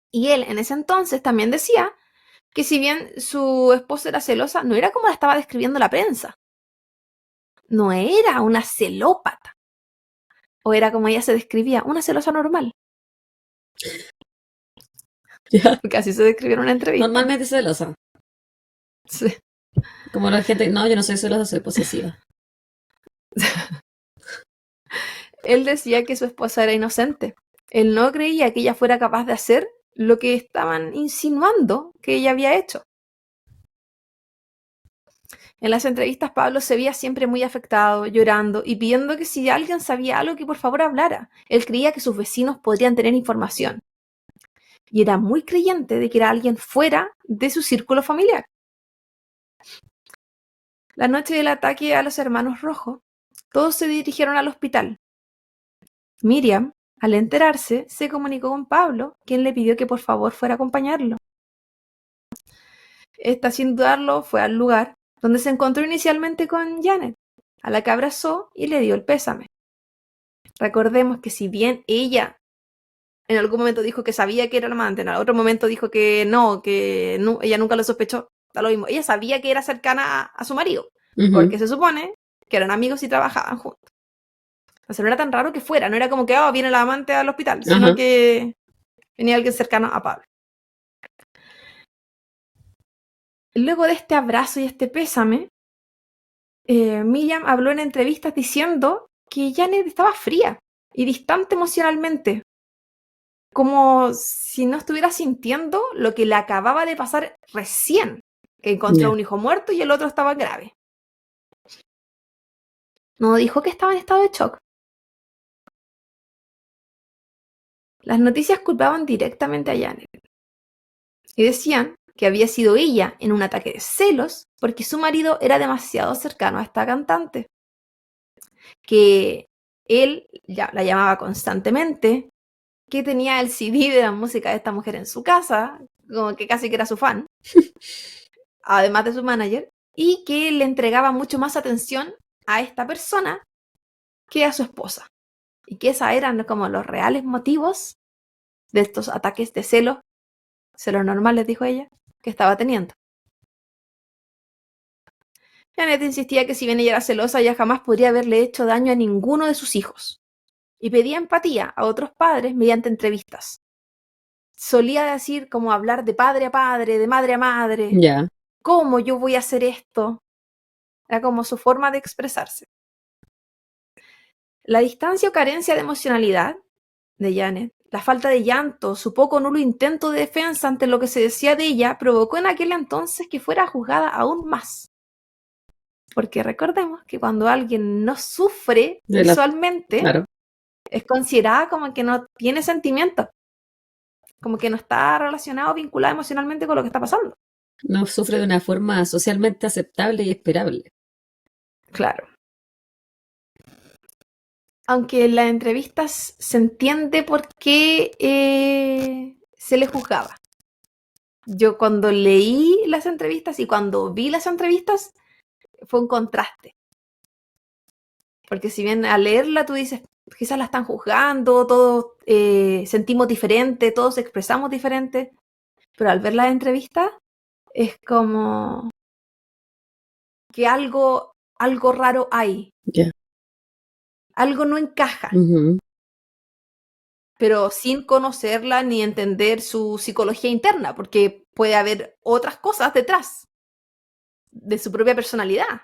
Y él en ese entonces también decía que si bien su esposa era celosa, no era como la estaba describiendo la prensa. No era una celópata. O era como ella se describía, una celosa normal. Ya. Porque así se describió en una entrevista. Normalmente celosa. Sí. Como la gente, no, yo no soy celosa, soy posesiva. Él decía que su esposa era inocente. Él no creía que ella fuera capaz de hacer lo que estaban insinuando que ella había hecho. En las entrevistas Pablo se veía siempre muy afectado, llorando y pidiendo que si alguien sabía algo que por favor hablara. Él creía que sus vecinos podrían tener información. Y era muy creyente de que era alguien fuera de su círculo familiar. La noche del ataque a los hermanos Rojo, todos se dirigieron al hospital. Miriam, al enterarse, se comunicó con Pablo, quien le pidió que por favor fuera a acompañarlo. Esta, sin dudarlo, fue al lugar donde se encontró inicialmente con Janet, a la que abrazó y le dio el pésame. Recordemos que si bien ella en algún momento dijo que sabía que era la amante, en otro momento dijo que no, ella nunca lo sospechó, da lo mismo. Ella sabía que era cercana a su marido, Ujú. porque se supone que eran amigos y trabajaban juntos. O sea, no era tan raro que fuera, no era como que viene la amante al hospital, sino Ajá. que venía alguien cercano a Pablo. Luego de este abrazo y este pésame, Miriam habló en entrevistas diciendo que Janet estaba fría y distante emocionalmente, como si no estuviera sintiendo lo que le acababa de pasar recién, que encontró Ya. un hijo muerto y el otro estaba grave. No dijo que estaba en estado de shock. Las noticias culpaban directamente a Janet y decían que había sido ella en un ataque de celos porque su marido era demasiado cercano a esta cantante, que él la llamaba constantemente, que tenía el CD de la música de esta mujer en su casa, como que casi que era su fan, además de su manager, y que le entregaba mucho más atención a esta persona que a su esposa, y que esos eran como los reales motivos de estos ataques de celos normales, dijo ella, que estaba teniendo. Janet insistía que si bien ella era celosa, ella jamás podría haberle hecho daño a ninguno de sus hijos, y pedía empatía a otros padres mediante entrevistas. Solía decir como hablar de padre a padre, de madre a madre. Ya. ¿Cómo yo voy a hacer esto? Era como su forma de expresarse. La distancia o carencia de emocionalidad de Janet, la falta de llanto, su poco nulo intento de defensa ante lo que se decía de ella, provocó en aquel entonces que fuera juzgada aún más. Porque recordemos que cuando alguien no sufre visualmente, Claro. es considerada como que no tiene sentimientos, como que no está relacionado, vinculado emocionalmente con lo que está pasando. No sufre de una forma socialmente aceptable y esperable. Claro. Aunque en las entrevistas se entiende por qué se le juzgaba. Yo cuando leí las entrevistas y cuando vi las entrevistas fue un contraste. Porque si bien al leerla tú dices, quizás la están juzgando, todos sentimos diferente, todos expresamos diferente, pero al ver las entrevistas es como que algo raro hay. Ya. Algo no encaja. Ujú. Pero sin conocerla ni entender su psicología interna, porque puede haber otras cosas detrás de su propia personalidad.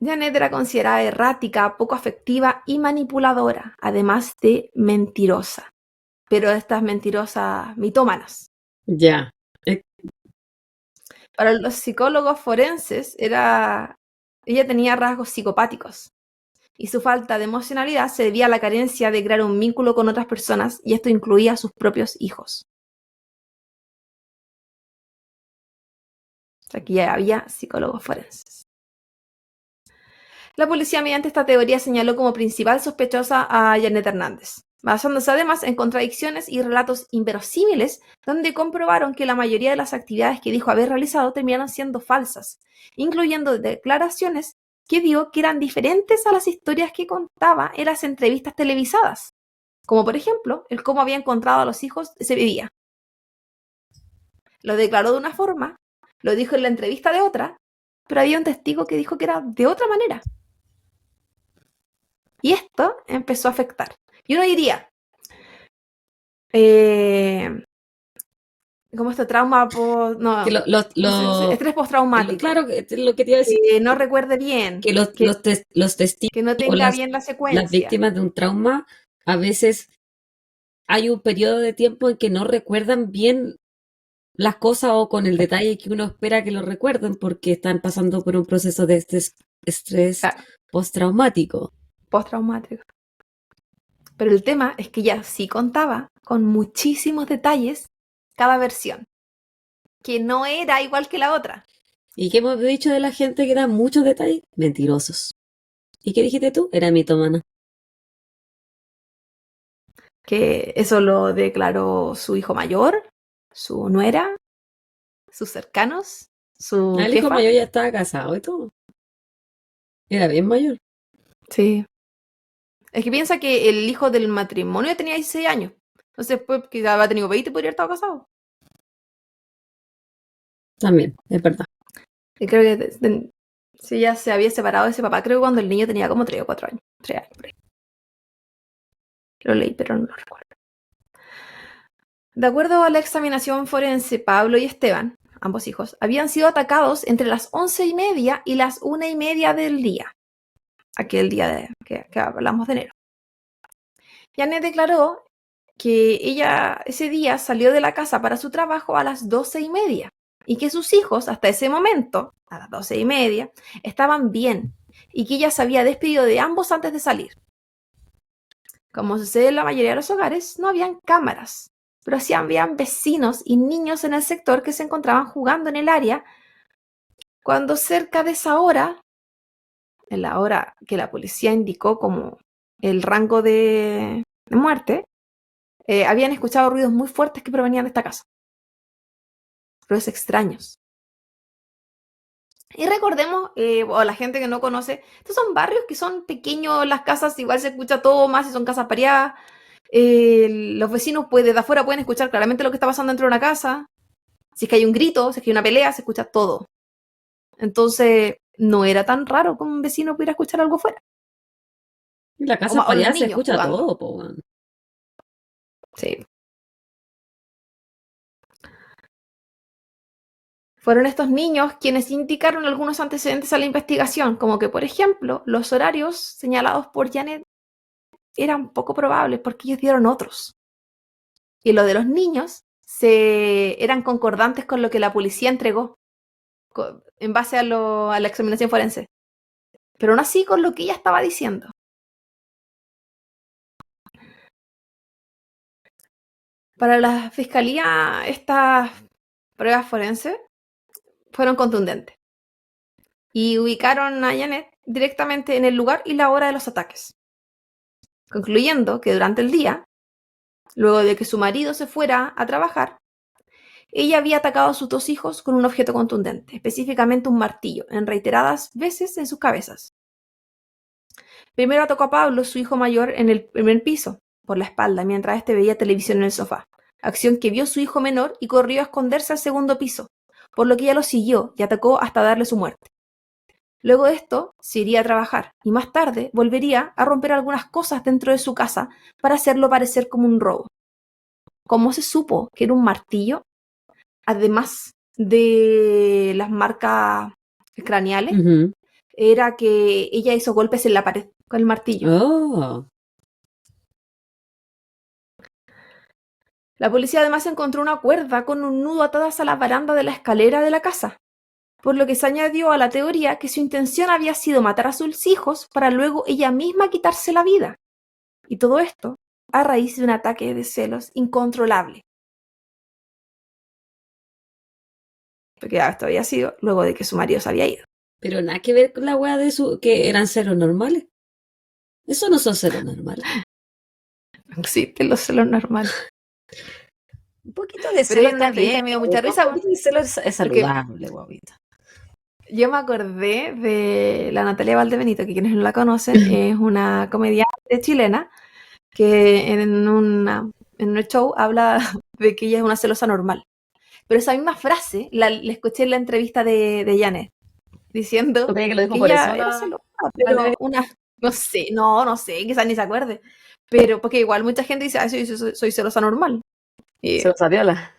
Janet era considerada errática, poco afectiva y manipuladora, además de mentirosa. Pero estas mentirosas mitómanas. Ya. Para los psicólogos forenses, ella tenía rasgos psicopáticos. Y su falta de emocionalidad se debía a la carencia de crear un vínculo con otras personas, y esto incluía a sus propios hijos. Aquí ya había psicólogos forenses. La policía, mediante esta teoría, señaló como principal sospechosa a Janet Hernández, basándose además en contradicciones y relatos inverosímiles, donde comprobaron que la mayoría de las actividades que dijo haber realizado terminaron siendo falsas, incluyendo declaraciones que dio que eran diferentes a las historias que contaba en las entrevistas televisadas, como por ejemplo el cómo había encontrado a los hijos ese día. Lo declaró de una forma, lo dijo en la entrevista de otra, pero había un testigo que dijo que era de otra manera. Y esto empezó a afectar. Y uno diría, como este trauma Que estrés postraumático, claro, lo que te iba a decir, que no recuerde bien, que los testigos que no o tenga bien la las secuencia. víctimas de un trauma, a veces hay un periodo de tiempo en que no recuerdan bien las cosas o con el detalle que uno espera que lo recuerden porque están pasando por un proceso de estrés Claro, postraumático. postraumático. Pero el tema es que ya sí contaba con muchísimos detalles cada versión, que no era igual que la otra. ¿Y qué hemos dicho de la gente que da muchos detalles? Mentirosos. ¿Y qué dijiste tú? Era mitómana. Que eso lo declaró su hijo mayor, su nuera, sus cercanos, su El hijo jefa. mayor ya estaba casado y todo. Era bien mayor. Sí. Es que piensa que el hijo del matrimonio tenía 16 años. Entonces, pues, quizás había tenido 20 y podría haber estado casado. También, es verdad. Y creo que si ella se había separado de ese papá, creo que cuando el niño tenía como 3 o 4 años. 3 años por ahí. Lo leí, pero no lo recuerdo. De acuerdo a la examinación forense, Pablo y Esteban, ambos hijos, habían sido atacados entre las 11:30 y las 1:30 del día. Aquel día que hablamos de enero. Janet declaró que ella ese día salió de la casa para su trabajo a las 12:30 y que sus hijos hasta ese momento, a las 12:30, estaban bien y que ella se había despedido de ambos antes de salir. Como sucede en la mayoría de los hogares, no habían cámaras, pero sí habían vecinos y niños en el sector que se encontraban jugando en el área cuando cerca de esa hora, en la hora que la policía indicó como el rango de muerte, habían escuchado ruidos muy fuertes que provenían de esta casa. Ruidos extraños. Y recordemos, o la gente que no conoce, estos son barrios que son pequeños, las casas igual se escucha todo más si son casas pareadas. Los vecinos desde afuera pueden escuchar claramente lo que está pasando dentro de una casa. Si es que hay un grito, si es que hay una pelea, se escucha todo. Entonces, no era tan raro que un vecino pudiera escuchar algo fuera. Y la casa para allá se escucha jugando. todo, po, weón. Sí. Fueron estos niños quienes indicaron algunos antecedentes a la investigación, como que, por ejemplo, los horarios señalados por Janet eran poco probables porque ellos dieron otros. Y lo de los niños eran concordantes con lo que la policía entregó en base a la examinación forense. Pero aún así con lo que ella estaba diciendo. Para la fiscalía, estas pruebas forenses fueron contundentes y ubicaron a Janet directamente en el lugar y la hora de los ataques, concluyendo que durante el día, luego de que su marido se fuera a trabajar, ella había atacado a sus 2 hijos con un objeto contundente, específicamente un martillo, en reiteradas veces en sus cabezas. Primero atacó a Pablo, su hijo mayor, en el primer piso, por la espalda, mientras este veía televisión en el sofá, acción que vio su hijo menor y corrió a esconderse al segundo piso, por lo que ella lo siguió y atacó hasta darle su muerte. Luego de esto, se iría a trabajar y más tarde volvería a romper algunas cosas dentro de su casa para hacerlo parecer como un robo. ¿Cómo se supo que era un martillo? Además de las marcas craneales, era que ella hizo golpes en la pared con el martillo. Oh. La policía además encontró una cuerda con un nudo atadas a la baranda de la escalera de la casa, por lo que se añadió a la teoría que su intención había sido matar a sus hijos para luego ella misma quitarse la vida. Y todo esto a raíz de un ataque de celos incontrolable. Porque esto había sido luego de que su marido se había ido. Pero nada que ver con la weá de que eran celos normales. Eso no son celos normales. No existen los celos normales. Un poquito de Pero celos una entrevista también. me dio mucha risa. Un poquito de celos es saludable, guavita. Yo me acordé de la Natalia Valdebenito, que quienes no la conocen, es una comediante chilena que en un show habla de que ella es una celosa normal. Pero esa misma frase la escuché en la entrevista de Janet, diciendo ¿Tú crees que lo dijo que por ella eso? era celosa, pero no sé, quizás ni se acuerde. Pero porque igual mucha gente dice, soy celosa normal. Se lo sabiola.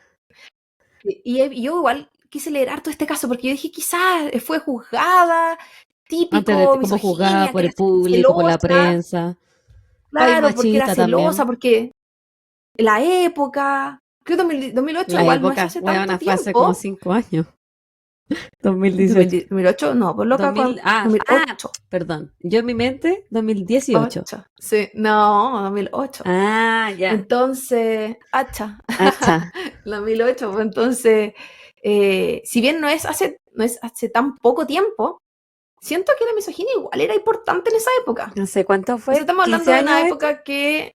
Y yo igual quise leer harto este caso porque yo dije, quizás fue juzgada, típico, Antes de como misoginia, juzgada por que el era público, por la celosa. prensa. Claro, porque era machista celosa, también. porque la época, creo que 2008 La igual no es época, hace tanto weona, fue hace como tiempo. 5 años. 2018. 2008, no, pues loca, 2008. Perdón. Yo en mi mente, 2018. Sí, no, 2008. Ya. Entonces, 2008, pues entonces, si bien no es hace tan poco tiempo, siento que la misoginia igual era importante en esa época. No sé cuánto fue. Entonces, estamos hablando de una época que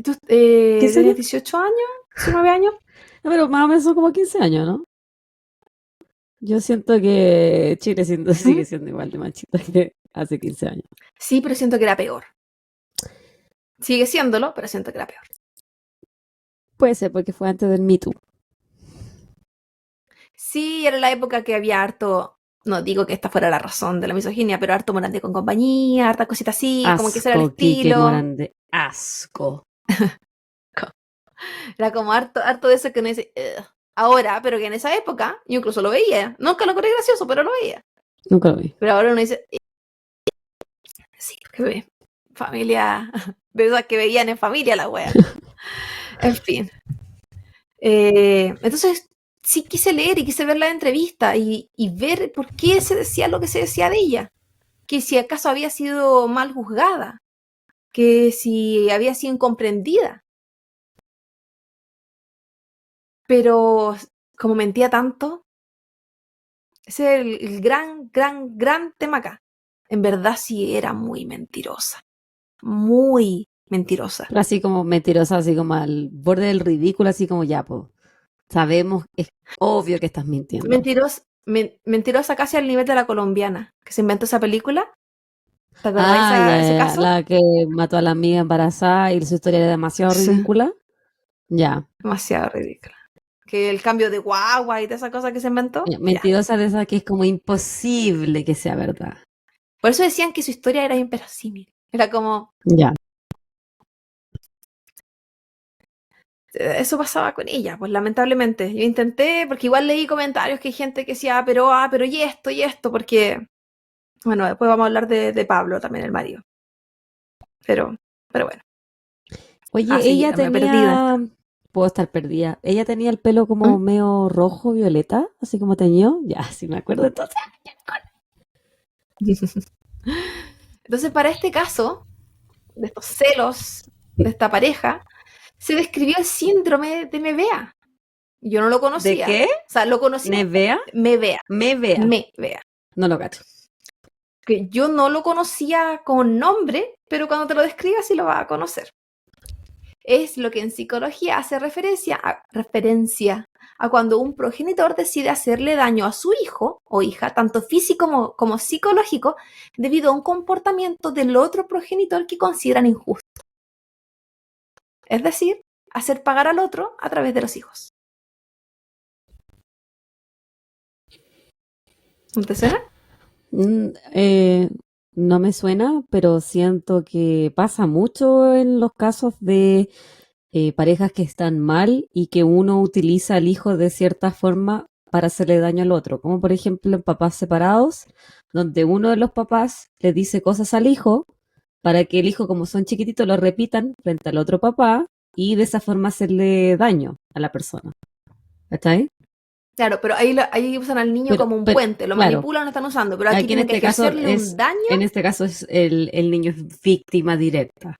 tú tenías 18 años, 19 años. No, pero más o menos son como 15 años, ¿no? Yo siento que Chile sigue siendo igual de machista que hace 15 años. Sí, pero siento que era peor. Sigue siéndolo, pero siento que era peor. Puede ser porque fue antes del Me Too. Sí, era la época que había harto, no digo que esta fuera la razón de la misoginia, pero harto Morandé con compañía, harta cosita así, como que ese era el Asco, Kike estilo. Morandé. Asco. Era como harto de eso que uno dice, "Ugh". Ahora, pero que en esa época, yo incluso lo veía. Nunca lo encontré gracioso, pero lo veía. Nunca lo vi. Pero ahora uno dice, sí, que ve. Familia, de esas que veían en familia la wea. En fin. Entonces, sí quise leer y quise ver la entrevista y ver por qué se decía lo que se decía de ella. Que si acaso había sido mal juzgada, que si había sido incomprendida. Pero como mentía tanto, ese es el gran tema acá. En verdad sí era muy mentirosa. Muy mentirosa. Pero así como mentirosa, así como al borde del ridículo, así como ya, pues. Sabemos, es obvio que estás mintiendo. Mentirosa casi al nivel de la colombiana, que se inventó esa película. ¿Te acordáis Ah, ya, ese ya, caso? la que mató a la amiga embarazada y su historia era demasiado Sí, ridícula. Ya. demasiado ridícula. Que el cambio de guagua y de esa cosa que se inventó, ya. Mentirosa de esa que es como imposible que sea verdad. Por eso decían que su historia era inverosímil. Era como, Ya. eso pasaba con ella, pues lamentablemente. Yo intenté, porque igual leí comentarios que hay gente que decía, pero y esto, porque, bueno, después vamos a hablar de Pablo también, el marido. Pero bueno, a Oye, ella seguir, me perdida. tenía, puedo estar perdida, ella tenía el pelo como ¿Mm? medio rojo, violeta, así como teñido. Ya, sí me acuerdo entonces. Entonces, para este caso, de estos celos de esta pareja, se describió el síndrome de Mevea. Yo no lo ¿De conocía. qué? O sea, lo conocía ¿Nevea? Mevea. Me vea. Mevea. No lo cacho. Que yo no lo conocía con nombre, pero cuando te lo describa sí lo vas a conocer. Es lo que en psicología hace referencia a cuando un progenitor decide hacerle daño a su hijo o hija, tanto físico como psicológico, debido a un comportamiento del otro progenitor que consideran injusto. Es decir, hacer pagar al otro a través de los hijos. ¿No te suena? Mm, eh, no me suena, pero siento que pasa mucho en los casos de parejas que están mal y que uno utiliza al hijo de cierta forma para hacerle daño al otro, como por ejemplo en papás separados, donde uno de los papás le dice cosas al hijo para que el hijo, como son chiquititos, lo repitan frente al otro papá y de esa forma hacerle daño a la persona. ¿Cachai? Claro, pero ahí usan al niño como un Pero, puente, lo claro, manipulan, lo están usando, pero aquí aquí tienen que ejercerle un daño en este caso es el niño es víctima directa.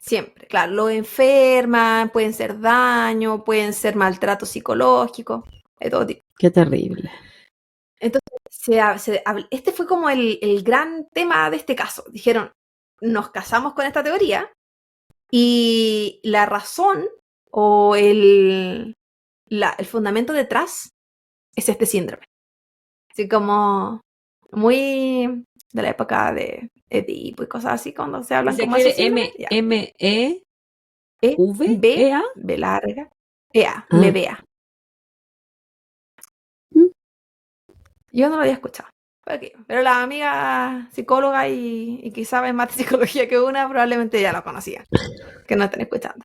siempre. Claro, lo enferman, pueden ser daño, pueden ser maltrato psicológico, de todo tipo. Qué terrible. Entonces, este fue como el gran tema de este caso. Dijeron, nos casamos con esta teoría y la razón o el fundamento detrás es este síndrome. Así como muy de la época de Edipo y cosas así, cuando se Y hablan se como esos escribe síndromes, ya. M-E-V-E-A. B larga, EA, me Ah. vea. Mm. Yo no lo había escuchado. Okay. Pero la amiga psicóloga y que sabe más de psicología que una, probablemente ya lo conocía, que no están escuchando.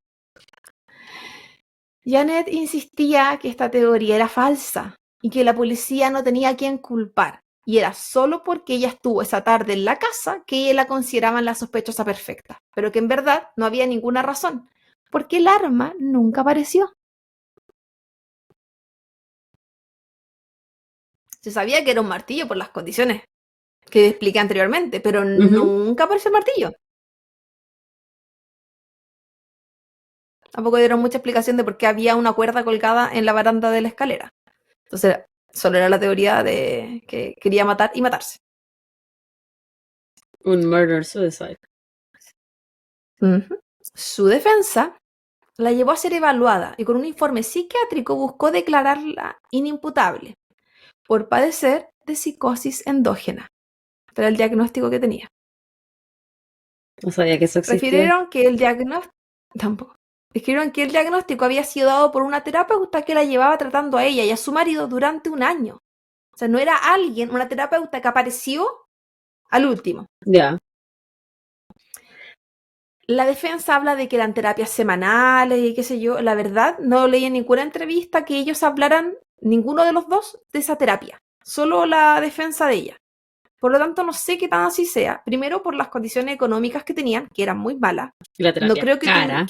Janet insistía que esta teoría era falsa y que la policía no tenía a quién culpar. Y era solo porque ella estuvo esa tarde en la casa que la consideraban la sospechosa perfecta, pero que en verdad no había ninguna razón, porque el arma nunca apareció. Se sabía que era un martillo por las condiciones que expliqué anteriormente, pero Ujú. nunca apareció el martillo. Tampoco dieron mucha explicación de por qué había una cuerda colgada en la baranda de la escalera. Entonces, solo era la teoría de que quería matar y matarse. Un murder suicide. Uh-huh. Su defensa la llevó a ser evaluada y con un informe psiquiátrico buscó declararla inimputable por padecer de psicosis endógena. Este era el diagnóstico que tenía. No sabía que eso existía. Refirieron que el diagnóstico... Tampoco. escribieron que el diagnóstico había sido dado por una terapeuta que la llevaba tratando a ella y a su marido durante un año. O sea, no era alguien, una terapeuta que apareció al último. Ya. La defensa habla de que eran terapias semanales y qué sé yo. La verdad, no leí en ninguna entrevista que ellos hablaran, ninguno de los dos, de esa terapia. Solo la defensa de ella. Por lo tanto, no sé qué tan así sea. Primero, por las condiciones económicas que tenían, que eran muy malas. La No terapia creo que... cara.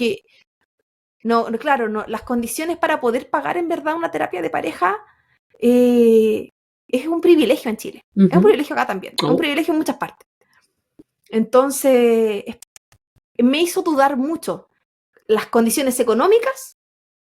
claro, no, las condiciones para poder pagar en verdad una terapia de pareja es un privilegio en Chile. Es un privilegio acá también. Es un privilegio en muchas partes. Entonces, me hizo dudar mucho las condiciones económicas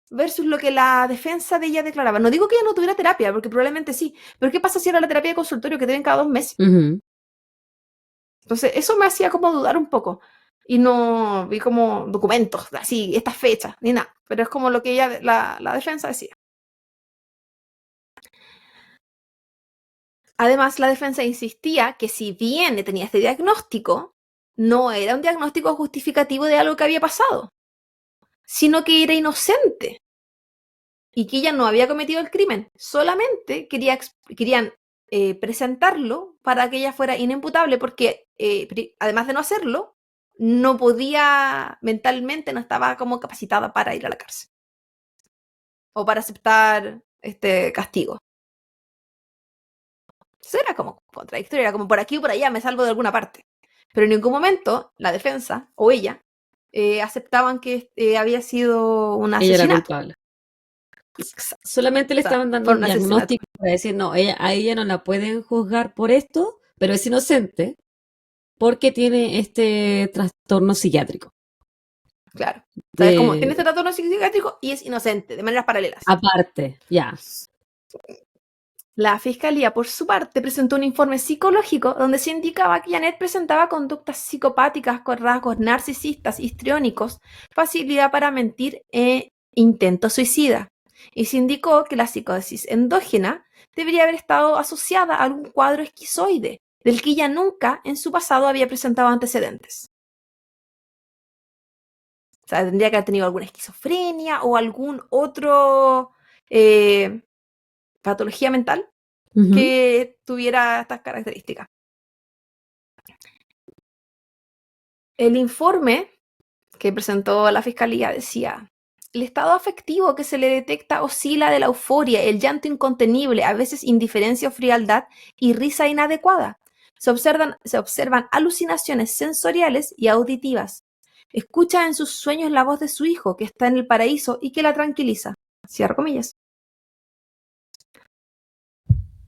versus lo que la defensa de ella declaraba. No digo que ella no tuviera terapia, porque probablemente sí, pero ¿qué pasa si era la terapia de consultorio que te ven cada 2 meses? Entonces, eso me hacía como dudar un poco. Y no vi como documentos, así, estas fechas, ni nada. Pero es como lo que ella, la defensa decía. Además, la defensa insistía que si bien tenía este diagnóstico, no era un diagnóstico justificativo de algo que había pasado, sino que era inocente y que ella no había cometido el crimen. Solamente querían presentarlo para que ella fuera inimputable porque, además de no hacerlo, no podía, mentalmente no estaba como capacitada para ir a la cárcel o para aceptar este castigo. Eso era como contradictorio, era como por aquí o por allá, me salvo de alguna parte. Pero en ningún momento la defensa o ella aceptaban que había sido un Ella era asesinato. culpable. Solamente le O sea, estaban dando fue un un asesinato. diagnóstico para decir, no, a ella no la pueden juzgar por esto, pero es inocente porque tiene este trastorno psiquiátrico. Claro. O sea, es como, tiene este trastorno psiquiátrico y es inocente, de maneras paralelas. Aparte, ya. La fiscalía, por su parte, presentó un informe psicológico donde se indicaba que Janet presentaba conductas psicopáticas con rasgos narcisistas, histriónicos, facilidad para mentir e intento suicida. Y se indicó que la psicosis endógena debería haber estado asociada a algún cuadro esquizoide, del que ella nunca en su pasado había presentado antecedentes. O sea, tendría que haber tenido alguna esquizofrenia o algún otro patología mental que tuviera estas características. El informe que presentó la fiscalía decía: el estado afectivo que se le detecta oscila de la euforia, el llanto incontenible, a veces indiferencia o frialdad y risa inadecuada. Se observan alucinaciones sensoriales y auditivas. Escucha en sus sueños la voz de su hijo que está en el paraíso y que la tranquiliza. Cierro comillas.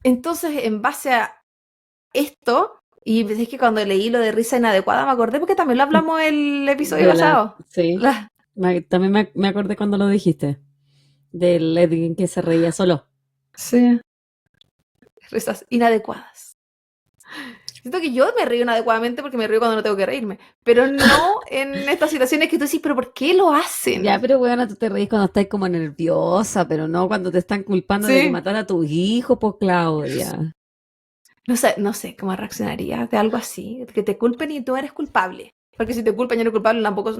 Entonces, en base a esto, y es que cuando leí lo de risa inadecuada me acordé porque también lo hablamos el episodio pasado. Sí. También me acordé cuando lo dijiste. Del Edwin que se reía solo. Sí. Risas inadecuadas. Siento que yo me río inadecuadamente porque me río cuando no tengo que reírme. Pero no en estas situaciones que tú decís, ¿pero por qué lo hacen? Ya, pero bueno, tú te reís cuando estás como nerviosa, pero no cuando te están culpando de que matar a tu hijo, pues Claudia. No sé cómo reaccionaría de algo así. Que te culpen y tú eres culpable. Porque si te culpan y eres culpable, tampoco es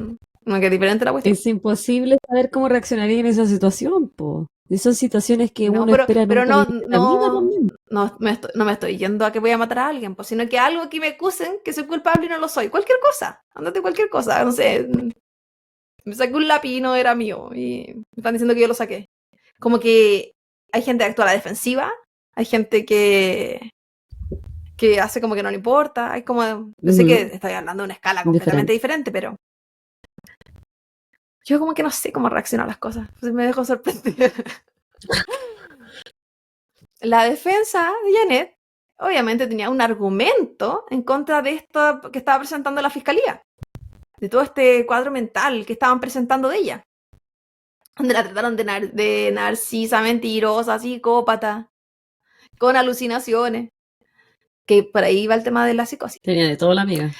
diferente la cuestión. Es imposible saber cómo reaccionaría en esa situación, po. Son situaciones que No, uno espera pero nunca vivir en la vida también. no me estoy yendo a que voy a matar a alguien, pues, sino que algo que me acusen que soy culpable y no lo soy. Cualquier cosa. Ándate cualquier cosa. No sé. Me saqué un lápiz y no era mío. Y me están diciendo que yo lo saqué. Como que hay gente que actúa a la defensiva. Hay gente que hace como que no le importa. Hay como. Yo sé que estoy hablando de una escala completamente diferente, pero yo como que no sé cómo reaccionar a las cosas. Pues me dejo sorprender. La defensa de Janet obviamente tenía un argumento en contra de esto que estaba presentando la fiscalía, de todo este cuadro mental que estaban presentando de ella, donde la trataron de narcisa, mentirosa, psicópata, con alucinaciones, que por ahí va el tema de la psicosis. Tenía de todo la amiga.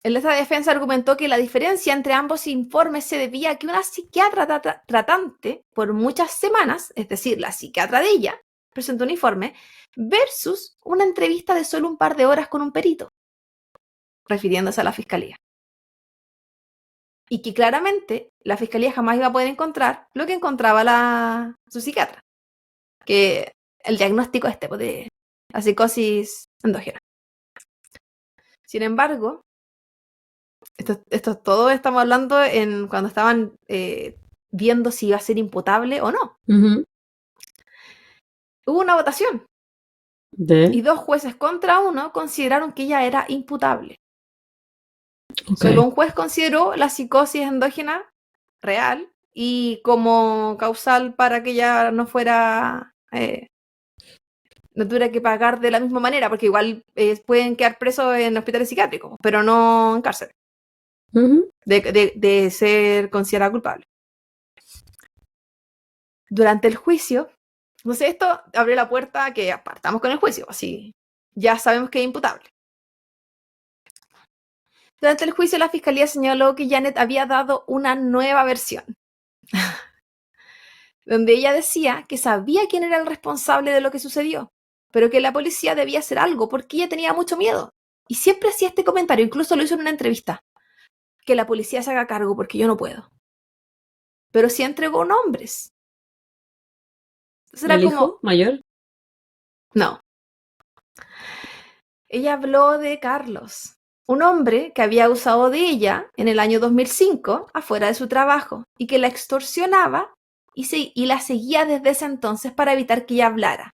Esta defensa argumentó que la diferencia entre ambos informes se debía a que una psiquiatra tratante por muchas semanas, es decir, la psiquiatra de ella, presentó un informe, versus una entrevista de solo un par de horas con un perito, refiriéndose a la fiscalía. y que claramente la fiscalía jamás iba a poder encontrar lo que encontraba su psiquiatra, que el diagnóstico de la psicosis endógena. Sin embargo, esto todo estamos hablando cuando estaban viendo si iba a ser imputable o no. Ujú. Hubo una votación y 2 jueces contra 1 consideraron que ella era imputable. Ok. Solo un juez consideró la psicosis endógena real y como causal para que ella no fuera, no tuviera que pagar de la misma manera, porque igual pueden quedar presos en hospitales psiquiátricos, pero no en cárcel, Ujú. de ser considerada culpable. Durante el juicio, entonces esto abrió la puerta a que partamos con el juicio, así ya sabemos que es imputable. Durante el juicio, la fiscalía señaló que Janet había dado una nueva versión, donde ella decía que sabía quién era el responsable de lo que sucedió, pero que la policía debía hacer algo porque ella tenía mucho miedo. Y siempre hacía este comentario, incluso lo hizo en una entrevista, que la policía se haga cargo porque yo no puedo. Pero sí entregó nombres. Entonces era ¿El como, hijo mayor? no. Ella habló de Carlos, un hombre que había abusado de ella en el año 2005 afuera de su trabajo y que la extorsionaba y la seguía desde ese entonces para evitar que ella hablara.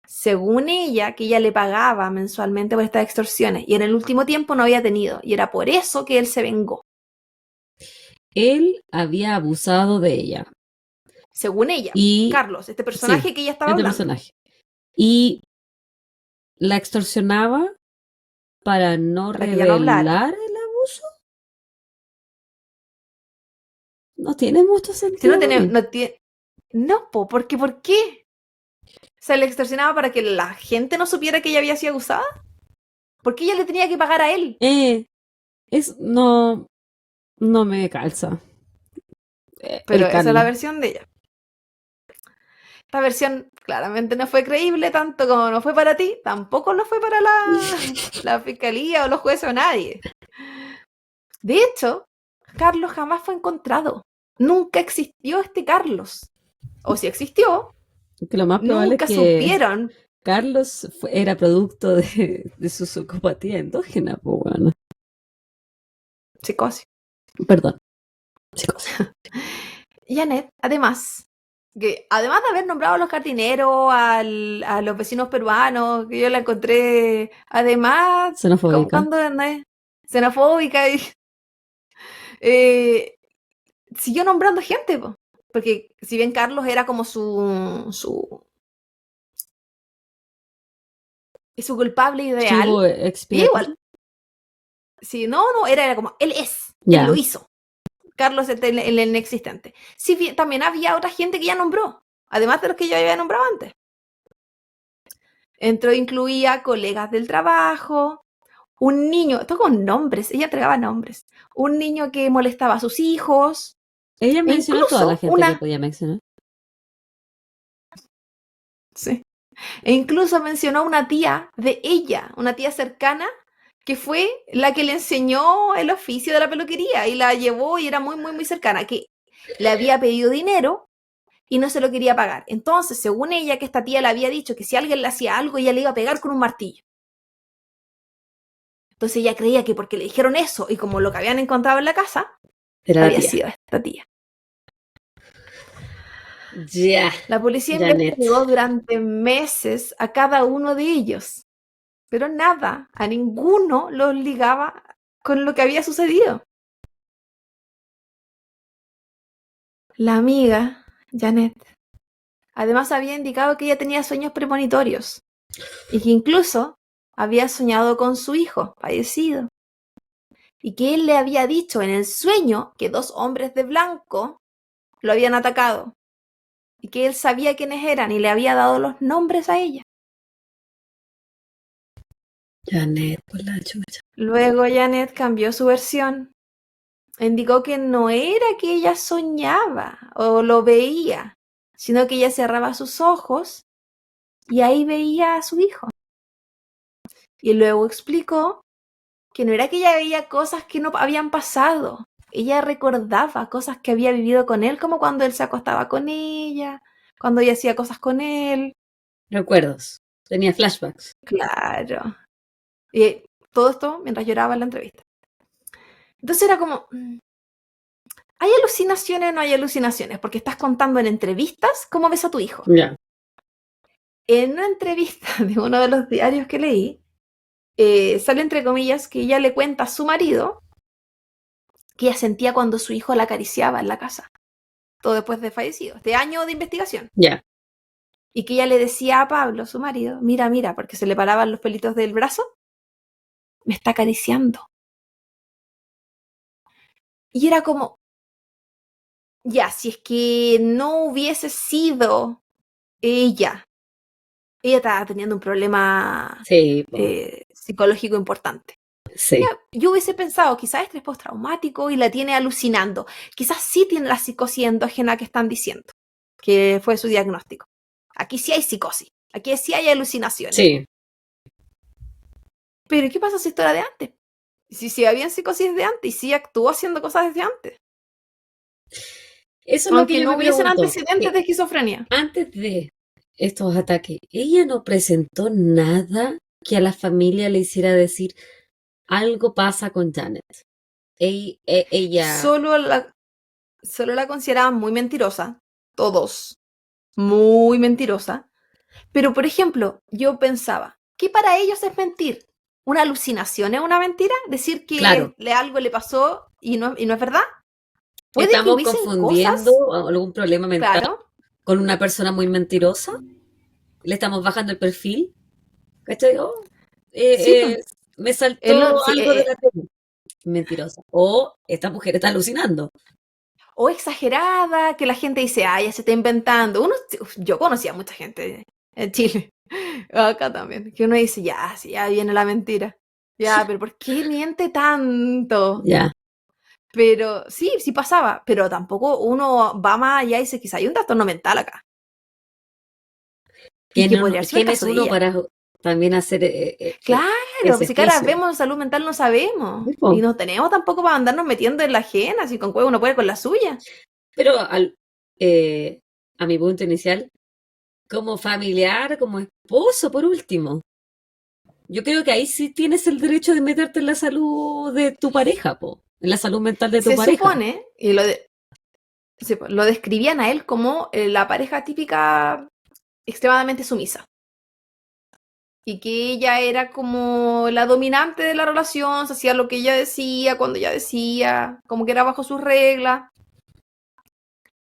Según ella, que ella le pagaba mensualmente por estas extorsiones y en el último tiempo no había tenido y era por eso que él se vengó. Él había abusado de ella. Según ella, Y Carlos, este personaje sí, que ella estaba este hablando. personaje. Y la extorsionaba para no Para que ella no hablara. revelar el abuso. No tiene mucho Si no sentido para tiene, mí. no, porque ¿por qué? ¿Se le extorsionaba para que la gente no supiera que ella había sido abusada? ¿Por qué ella le tenía que pagar a él? No, no me calza. Pero El esa es la Carlos. versión de ella. Esta versión claramente no fue creíble, tanto como no fue para ti, tampoco lo fue para la fiscalía o los jueces o nadie. De hecho, Carlos jamás fue encontrado. Nunca existió este Carlos. O si existió, Que lo más probable es nunca que supieron. Carlos era producto de su psicopatía endógena, pues bueno. Psicosis. Perdón. Psicosis. Janet, además, de haber nombrado a los jardineros, a los vecinos peruanos, que yo la encontré, además, como Xenofóbica. cuando xenofóbica, y eh, siguió nombrando gente, po. Porque si bien Carlos era como su culpable ideal, Chivo ella expiatorio. igual, si no, era como, él lo Ya. hizo. Carlos es el inexistente. Si bien también había otra gente que ya nombró, además de los que yo había nombrado antes. Incluía colegas del trabajo, un niño, esto con nombres, ella entregaba nombres, un niño que molestaba a sus hijos, Ella e mencionó toda la incluso gente que podía mencionar. sí, e incluso mencionó una tía de ella, una tía cercana, que fue la que le enseñó el oficio de la peluquería y la llevó y era muy, muy, muy cercana, que le había pedido dinero y no se lo quería pagar. Entonces, según ella, que esta tía le había dicho que si alguien le hacía algo, ella le iba a pegar con un martillo. Entonces ella creía que porque le dijeron eso y como lo que habían encontrado en la casa, Era la había tía. sido esta tía. Ya. La policía Janet. investigó durante meses a cada uno de ellos, pero nada, a ninguno los ligaba con lo que había sucedido. La amiga, Janet, además había indicado que ella tenía sueños premonitorios y que incluso había soñado con su hijo fallecido y que él le había dicho en el sueño que 2 hombres de blanco lo habían atacado y que él sabía quiénes eran y le había dado los nombres a ella. Janet, por la chucha. Luego Janet cambió su versión. Indicó que no era que ella soñaba o lo veía, sino que ella cerraba sus ojos y ahí veía a su hijo. Y luego explicó que no era que ella veía cosas que no habían pasado. Ella recordaba cosas que había vivido con él, como cuando él se acostaba con ella, cuando ella hacía cosas con él. Recuerdos. Tenía flashbacks. Claro. Y todo esto mientras lloraba en la entrevista. Entonces era como, ¿hay alucinaciones o no hay alucinaciones? Porque estás contando en entrevistas cómo ves a tu hijo. Ya. En una entrevista de uno de los diarios que leí, sale entre comillas que ella le cuenta a su marido que ella sentía cuando su hijo la acariciaba en la casa, todo después de fallecido, este año de investigación. Ya. Y que ella le decía a Pablo, su marido, mira, mira, porque se le paraban los pelitos del brazo, me está acariciando. Y era como, ya, si es que no hubiese sido ella estaba teniendo un problema Sí, po. psicológico importante. Sí. Ya, yo hubiese pensado, quizás estrés postraumático y la tiene alucinando. Quizás sí tiene la psicosis endógena que están diciendo, que fue su diagnóstico. Aquí sí hay psicosis, aquí sí hay alucinaciones. Sí. Pero ¿qué pasa si esto era de antes? Si había psicosis de antes y si actuó haciendo cosas desde antes. Eso es lo que Aunque yo no me hubiesen pregunto. antecedentes de esquizofrenia. Antes de estos ataques, ella no presentó nada que a la familia le hiciera decir algo pasa con Janet. Ella, Solo la consideraban muy mentirosa. Todos. Muy mentirosa. Pero, por ejemplo, yo pensaba, ¿qué para ellos es mentir? ¿Una alucinación es una mentira? ¿Decir claro, que algo le pasó y no es verdad? Puede que estamos hubiesen confundiendo cosas, algún problema mental claro, con una persona muy mentirosa. Le estamos bajando el perfil. ¿Cachai? Oh, sí, pues, me saltó sí, algo de la tele. Mentirosa. O esta mujer está alucinando. o exagerada, que la gente dice, ah, ya se está inventando. Yo conocía a mucha gente en Chile, acá también, que uno dice, ya, sí, ya viene la mentira. Ya, pero ¿por qué miente tanto? Ya. Pero sí, sí pasaba, pero tampoco uno va más allá y dice, quizá hay un trastorno mental acá. Y que podría haber sido el ¿Quién es caso de uno ella. para también hacer Claro, pues ese si caras juicio? vemos salud mental no sabemos. Sí, po. Y no tenemos tampoco para andarnos metiendo en la ajena, si con huevo uno puede con la suya. Pero eh, a mi punto inicial, como familiar, como esposo, por último, yo creo que ahí sí tienes el derecho de meterte en la salud de tu pareja, po, en la salud mental de tu Se pareja. supone, sí, pues, lo describían a él como la pareja típica extremadamente sumisa. Y que ella era como la dominante de la relación, se hacía lo que ella decía, cuando ella decía, como que era bajo sus reglas.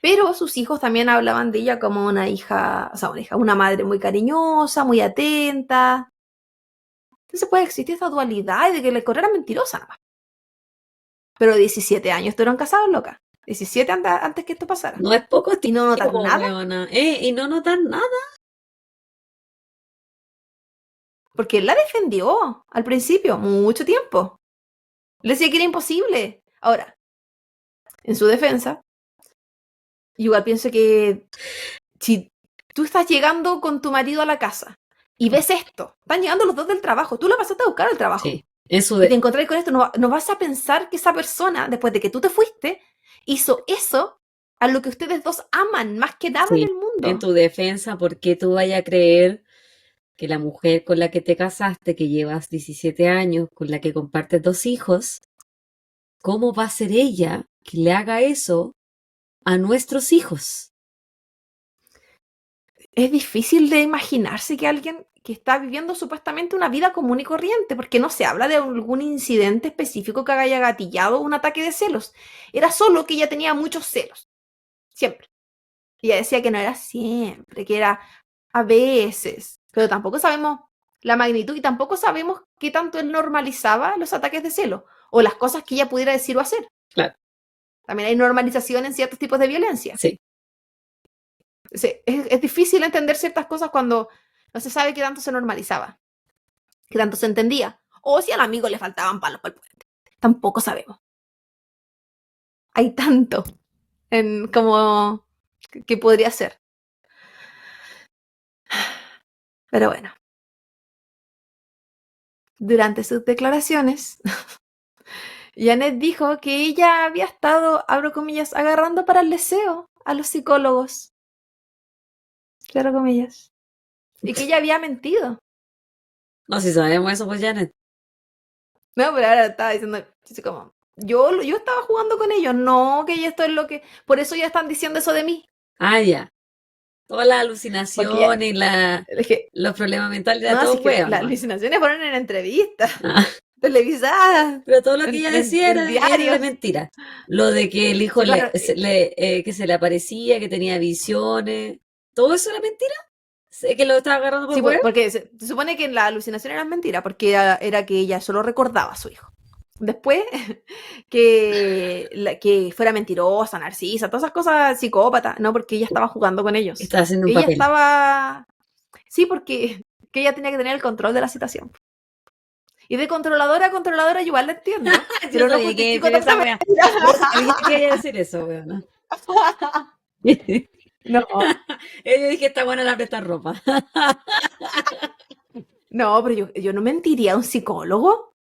Pero sus hijos también hablaban de ella como una hija, o sea, una madre muy cariñosa, muy atenta. Entonces puede existir esta dualidad de que la Correa era mentirosa nada más. Pero 17 años estuvieron casados, loca. 17 antes que esto pasara. No es poco Y no notas tiempo, nada, weona. Y no notan nada. porque él la defendió al principio, mucho tiempo. Le decía que era imposible. Ahora, en su defensa, yo igual pienso que si tú estás llegando con tu marido a la casa y ves esto, están llegando los dos del trabajo, tú la pasaste a buscar al trabajo Sí, en su y te encontrás con esto, no vas a pensar que esa persona, después de que tú te fuiste, hizo eso a lo que ustedes dos aman más que nada en sí, el en mundo. tu defensa, ¿por qué tú vayas a creer que la mujer con la que te casaste, que llevas 17 años, con la que compartes 2 hijos, cómo va a ser ella que le haga eso a nuestros hijos? Es difícil de imaginarse que alguien que está viviendo supuestamente una vida común y corriente, porque no se habla de algún incidente específico que haya gatillado un ataque de celos. Era solo que ella tenía muchos celos, siempre. Y ella decía que no era siempre, que era a veces, pero tampoco sabemos la magnitud y tampoco sabemos qué tanto él normalizaba los ataques de celo o las cosas que ella pudiera decir o hacer. Claro, También hay normalización en ciertos tipos de violencia. sí, Es difícil entender ciertas cosas cuando no se sabe qué tanto se normalizaba, qué tanto se entendía, o si al amigo le faltaban palos para el puente. Tampoco sabemos. Hay tanto en como que podría ser. Pero bueno, durante sus declaraciones, Janet dijo que ella había estado, abro comillas, agarrando para el deseo a los psicólogos. Cierro comillas. Y que ella había mentido. No, si sabemos eso, pues Janet. No, pero ahora estaba diciendo, así como, yo estaba jugando con ellos, no que esto es lo que, por eso ya están diciendo eso de mí. Ah, ya. Toda la Porque alucinación y dije, los problemas mentales era no, todo así que huevo, las ¿no? alucinaciones fueron en entrevistas Ah, televisadas, pero todo lo que ella decía en era de diarios. mentira. Lo de que el hijo Sí, claro, que se le aparecía, que tenía visiones, ¿todo eso era mentira? Sé que lo estaba agarrando por sí, huevo. porque se supone que la alucinación era mentira, porque era que ella solo recordaba a su hijo. Después, que fuera mentirosa, narcisa, todas esas cosas psicópata, no, porque ella estaba jugando con ellos. Estaba haciendo un Ella papel. estaba... Sí, porque que ella tenía que tener el control de la situación. Y de controladora a controladora yo igual la entiendo, Yo pero no sabía que justifico decir esa tanta wea. mentira. Yo sabía que iba a decir eso, weón, ¿no? No, Yo dije, está buena la prestar ropa. no, pero yo no mentiría a un psicólogo. O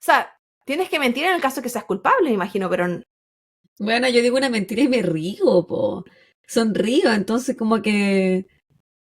sea, tienes que mentir en el caso que seas culpable, me imagino, pero Bueno, yo digo una mentira y me río, po. Sonrío, entonces como que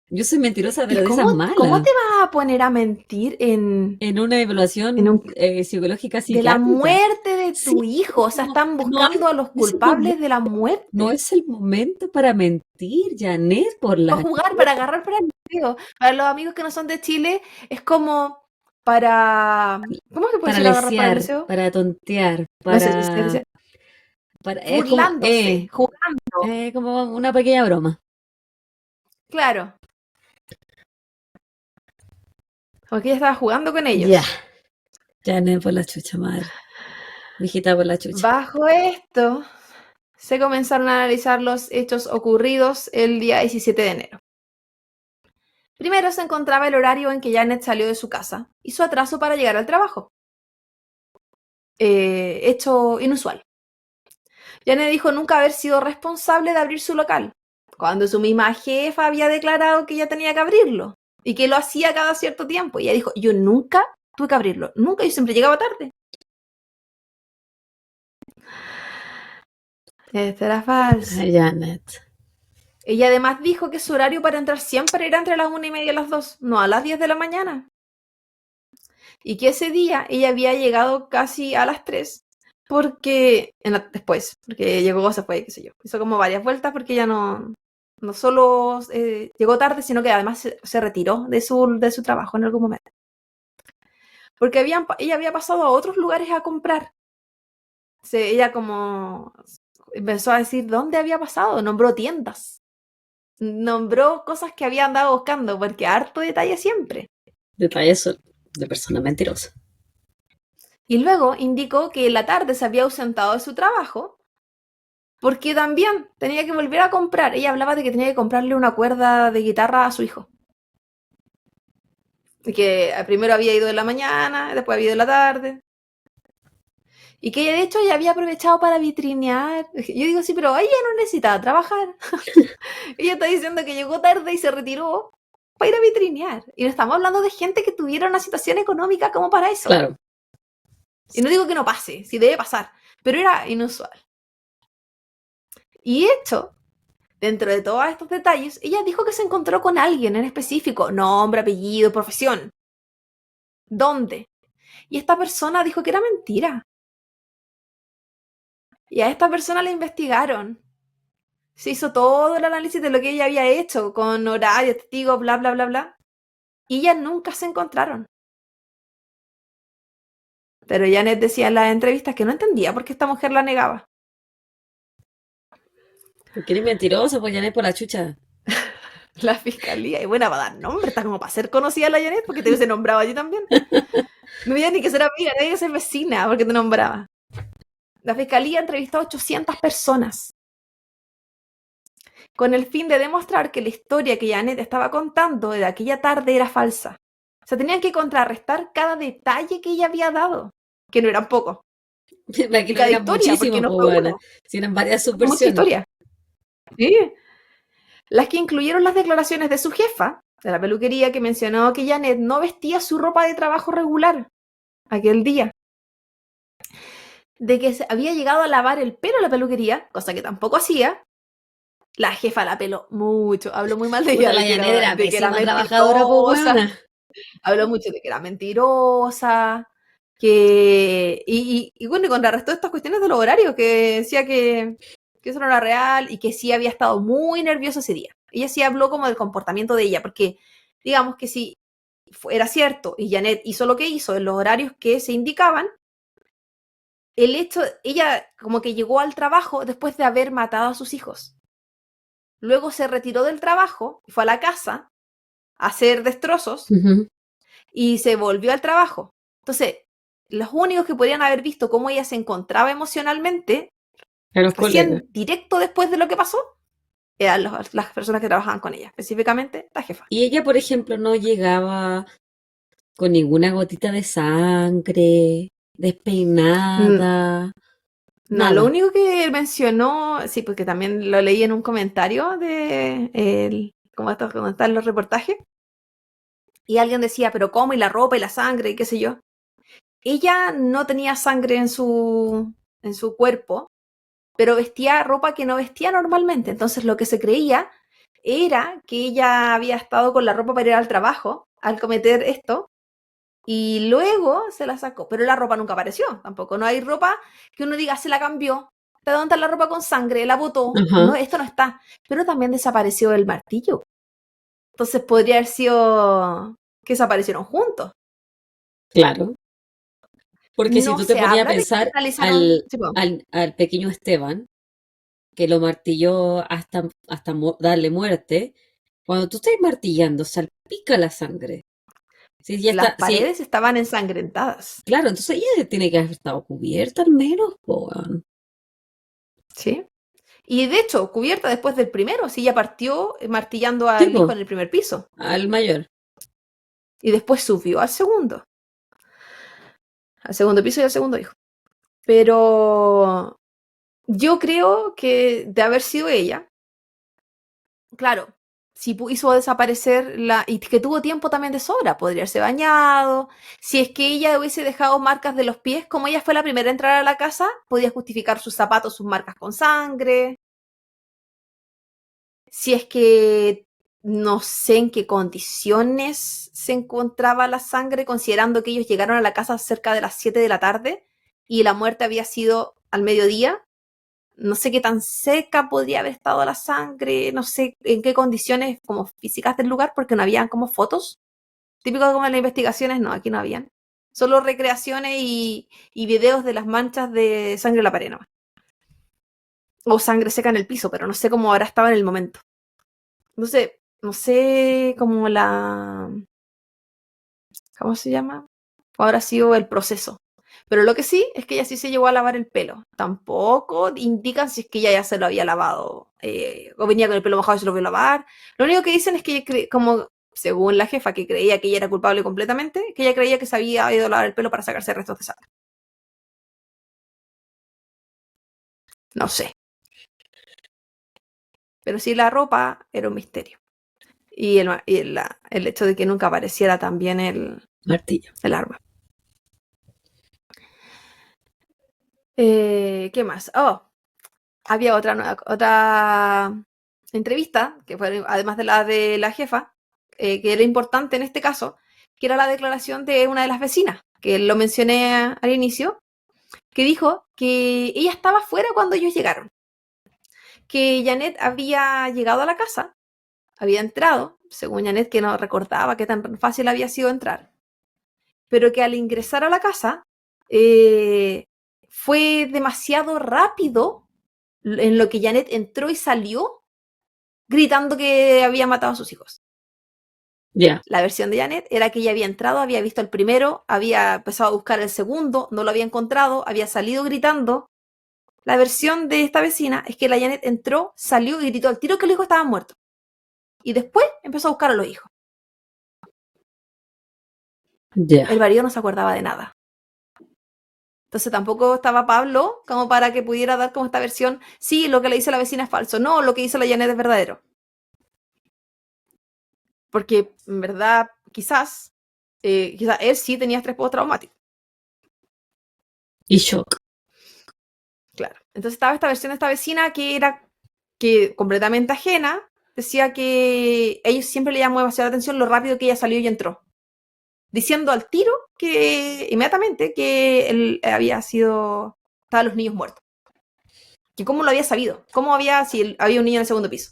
yo soy mentirosa, ¿y pero de esas cómo malas. te vas a poner a mentir En una en evaluación un, psicológica de la psiquiátrica. muerte de Sí, tu hijo? O sea, como, están no buscando a los es el momento, culpables de la no muerte. es el momento para mentir, Janet, por Para la jugar, para agarrar para el video. Para los amigos que no son de Chile, es como para... ¿Cómo se puede para decir agarrar para el lesear, deseo? para tontear, No sé si se dice. es Burlándose, jugando. como una pequeña broma. Claro. Porque ella estaba jugando con Ya, ellos. Janet por la chucha, madre. Mijita por la chucha. Bajo esto, se comenzaron a analizar los hechos ocurridos el día 17 de enero. Primero se encontraba el horario en que Janet salió de su casa y su atraso para llegar al trabajo. Hecho inusual. Janet dijo nunca haber sido responsable de abrir su local, cuando su misma jefa había declarado que ella tenía que abrirlo y que lo hacía cada cierto tiempo. Y ella dijo, yo nunca tuve que abrirlo, nunca, yo siempre llegaba tarde. Esto era falso. Ay, Janet. Ella además dijo que su horario para entrar siempre era entre las 1:30 y las 2, no a las 10 de la mañana. Y que ese día ella había llegado casi a las 3, porque porque llegó, se fue, qué sé yo. Hizo como varias vueltas porque ella no solo llegó tarde, sino que además se retiró de su trabajo en algún momento. Porque ella había pasado a otros lugares a comprar. Ella como empezó a decir dónde había pasado, nombró tiendas. Nombró cosas que había andado buscando, porque harto detalle siempre. Detalles de persona mentirosa. Y luego indicó que en la tarde se había ausentado de su trabajo porque también tenía que volver a comprar. Ella hablaba de que tenía que comprarle una cuerda de guitarra a su hijo. Y que primero había ido en la mañana, después había ido en la tarde. Y que de hecho ella había aprovechado para vitrinear. Yo digo, sí, pero ella no necesitaba trabajar. Ella está diciendo que llegó tarde y se retiró para ir a vitrinear. Y no estamos hablando de gente que tuviera una situación económica como para eso. Claro. Y no digo que no pase, sí debe pasar, pero era inusual. Y hecho, dentro de todos estos detalles, ella dijo que se encontró con alguien en específico, nombre, apellido, profesión. ¿Dónde? Y esta persona dijo que era mentira. Y a esta persona la investigaron. Se hizo todo el análisis de lo que ella había hecho, con horarios, testigos, bla, bla, bla, bla. Y ellas nunca se encontraron. Pero Janet decía en las entrevistas que no entendía por qué esta mujer la negaba. Porque eres mentirosa, pues Janet por la chucha. La fiscalía, y buena para dar nombre, está como para ser conocida la Janet, porque te hubiese nombrado allí también. No había ni que ser amiga, nadie que ser vecina, porque te nombraba. La fiscalía entrevistó a 800 personas con el fin de demostrar que la historia que Janet estaba contando de aquella tarde era falsa. O sea, tenían que contrarrestar cada detalle que ella había dado, que no eran pocos. Para que Y no cada digan historia, porque muchísimo, no pues fue bueno. uno, Si eran varias fue mucha subversiones. historia. Sí. Las que incluyeron las declaraciones de su jefa, de la peluquería, que mencionó que Janet no vestía su ropa de trabajo regular aquel día. De que se había llegado a lavar el pelo a la peluquería, cosa que tampoco hacía. La jefa la peló mucho, habló muy mal de Puta, ella, la Janet era de que era pésima trabajadora, po, mentirosa, weona. habló mucho de que era mentirosa, que... Y bueno, y contrarrestó estas cuestiones de los horarios, que decía que eso no era real y que sí había estado muy nerviosa ese día. Ella sí habló como del comportamiento de ella, porque digamos que si era cierto y Janet hizo lo que hizo en los horarios que se indicaban, el hecho, ella como que llegó al trabajo después de haber matado a sus hijos. Luego se retiró del trabajo y fue a la casa a hacer destrozos y se volvió al trabajo. Entonces, los únicos que podrían haber visto cómo ella se encontraba emocionalmente, A los colegas. recién directo después de lo que pasó, eran las personas que trabajaban con ella, específicamente la jefa. Y ella, por ejemplo, no llegaba con ninguna gotita de sangre, despeinada, No, lo nada. único que mencionó, sí, porque también lo leí en un comentario como estos donde están los reportajes, y alguien decía, pero ¿cómo? Y la ropa y la sangre y qué sé yo. Ella no tenía sangre en su cuerpo, pero vestía ropa que no vestía normalmente. Entonces lo que se creía era que ella había estado con la ropa para ir al trabajo al cometer esto y luego se la sacó. Pero la ropa nunca apareció tampoco. No hay ropa que uno diga se la cambió. ¿De dónde está la ropa con sangre? La botó. No, Ajá, esto no está. Pero también desapareció el martillo. Entonces podría haber sido que desaparecieron juntos. claro. Porque si No tú te se ponías a habla de que pensar analizaron. Sí, al pequeño Esteban, que lo martilló hasta darle muerte, cuando tú estás martillando, salpica la sangre. Si ya las está, sí, paredes estaban ensangrentadas. claro, entonces ella tiene que haber estado cubierta al menos, po, weón. ¿Sí? Y de hecho, cubierta después del primero, si ya partió martillando Sí, al hijo po, en el primer piso. al mayor. Y después subió al segundo piso y al segundo hijo. Pero yo creo que de haber sido ella, claro, si hizo desaparecer y que tuvo tiempo también de sobra, podría haberse bañado. Si es que ella hubiese dejado marcas de los pies, como ella fue la primera a entrar a la casa, podía justificar sus zapatos, sus marcas con sangre. Si es que no sé en qué condiciones se encontraba la sangre, considerando que ellos llegaron a la casa cerca de las 7 de la tarde y la muerte había sido al mediodía. No sé qué tan seca podría haber estado la sangre, no sé en qué condiciones como físicas del lugar, porque no habían como fotos. Típico como en las investigaciones, no, aquí no habían. Solo recreaciones y videos de las manchas de sangre en la pared, nomás. O sangre seca en el piso, pero no sé cómo habrá estado en el momento. Entonces, no sé cómo ¿cómo se llama? Habrá sido el proceso. Pero lo que sí es que ella sí se llegó a lavar el pelo. Tampoco indican si es que ella ya se lo había lavado o venía con el pelo mojado y se lo vio lavar. Lo único que dicen es que como según la jefa que creía que ella era culpable completamente, que ella creía que se había ido a lavar el pelo para sacarse restos de sangre. No sé. Pero sí la ropa era un misterio. Y el hecho de que nunca apareciera también Martillo. el arma. ¿Qué más? Oh, había otra entrevista, que fue además de la jefa, que era importante en este caso, que era la declaración de una de las vecinas, que lo mencioné al inicio, que dijo que ella estaba fuera cuando ellos llegaron, que Janet había llegado a la casa, había entrado, según Janet, que no recordaba qué tan fácil había sido entrar, pero que al ingresar a la casa fue demasiado rápido en lo que Janet entró y salió gritando que había matado a sus hijos. Ya. La versión de Janet era que ella había entrado, había visto el primero, había empezado a buscar el segundo, no lo había encontrado, había salido gritando. La versión de esta vecina es que la Janet entró, salió y gritó al tiro que los hijos estaban muertos. Y después empezó a buscar a los hijos. El Ya. marido no se acordaba de nada. Entonces tampoco estaba Pablo como para que pudiera dar como esta versión, sí, lo que le dice la vecina es falso, no, lo que dice la Janet es verdadero. Porque, en verdad, quizás él sí tenía estrés postraumático. Y shock. Claro. Entonces estaba esta versión de esta vecina que era completamente ajena. Decía que ellos siempre le llamó demasiada atención lo rápido que ella salió y entró. Diciendo al tiro que inmediatamente que él estaban los niños muertos. Que cómo lo había sabido. Si había un niño en el segundo piso.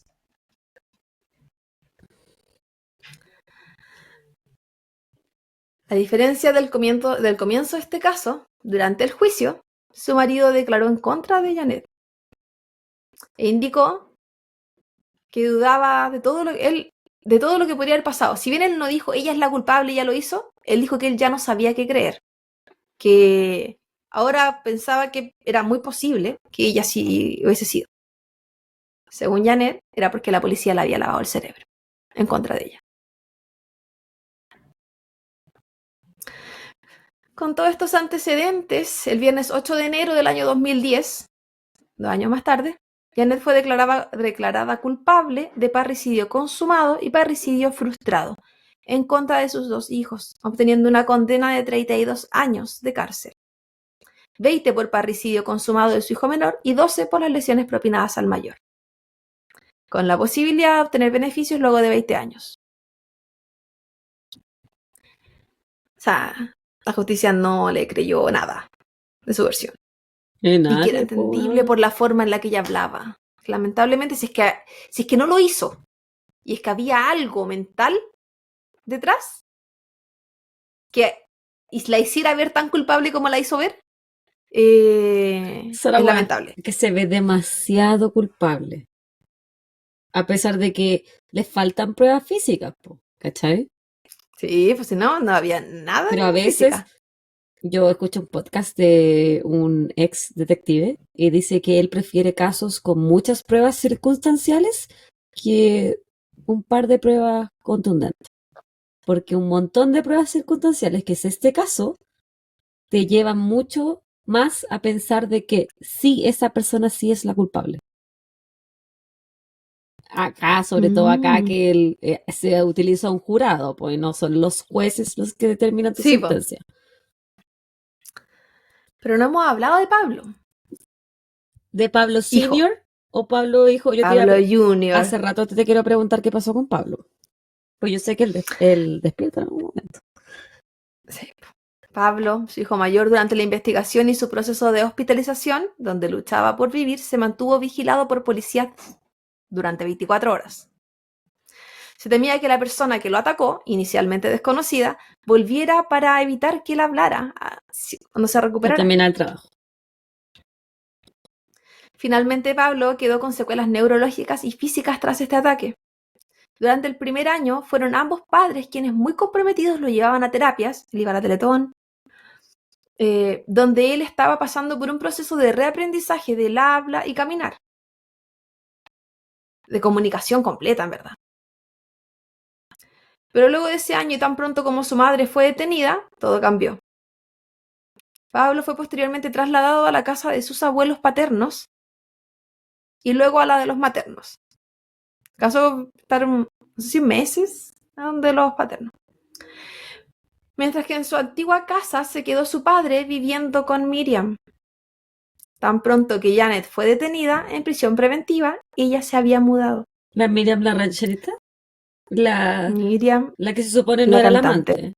A diferencia del comienzo de este caso, durante el juicio, su marido declaró en contra de Janet e indicó que dudaba de todo lo que podría haber pasado. Si bien él no dijo ella es la culpable, ella lo hizo, él dijo que él ya no sabía qué creer, que ahora pensaba que era muy posible que ella sí hubiese sido. Según Janet, era porque la policía le había lavado el cerebro en contra de ella. Con todos estos antecedentes, el viernes 8 de enero del año 2010, 2 años más tarde, Janet fue declarada culpable de parricidio consumado y parricidio frustrado en contra de sus 2 hijos, obteniendo una condena de 32 años de cárcel. 20 por parricidio consumado de su hijo menor y 12 por las lesiones propinadas al mayor, con la posibilidad de obtener beneficios luego de 20 años. O sea, la justicia no le creyó nada de su versión. Y que era entendible por la forma en la que ella hablaba. Lamentablemente, si es que no lo hizo y es que había algo mental detrás que la hiciera ver tan culpable como la hizo ver, es lamentable. Que se ve demasiado culpable. A pesar de que le faltan pruebas físicas, ¿cachai? Sí, pues si no había nada. Pero a veces yo escucho un podcast de un ex detective y dice que él prefiere casos con muchas pruebas circunstanciales que un par de pruebas contundentes. Porque un montón de pruebas circunstanciales, que es este caso, te llevan mucho más a pensar de que sí, esa persona sí es la culpable. Acá, sobre todo acá, que se utiliza un jurado, pues no son los jueces los que determinan tu sentencia. Pero no hemos hablado de Pablo. ¿De Pablo Senior o Pablo hijo? Pablo Junior. Hace rato te quiero preguntar qué pasó con Pablo. Pues yo sé que él despierta en algún momento. Sí. Pablo, su hijo mayor, durante la investigación y su proceso de hospitalización, donde luchaba por vivir, se mantuvo vigilado por policías durante 24 horas. Se temía que la persona que lo atacó, inicialmente desconocida, volviera para evitar que él hablara cuando se recuperara. Para terminar el trabajo. Finalmente, Pablo quedó con secuelas neurológicas y físicas tras este ataque. Durante el primer año, fueron ambos padres quienes, muy comprometidos, lo llevaban a terapias, él iba a la Teletón, donde él estaba pasando por un proceso de reaprendizaje del habla y caminar. De comunicación completa, en verdad. Pero luego de ese año y tan pronto como su madre fue detenida, todo cambió. Pablo fue posteriormente trasladado a la casa de sus abuelos paternos y luego a la de los maternos. Caso estar, no sé si meses, de los paternos. Mientras que en su antigua casa se quedó su padre viviendo con Miriam. Tan pronto que Janet fue detenida en prisión preventiva, ella se había mudado. ¿La Miriam, la rancherita? Miriam, la que se supone no era la amante.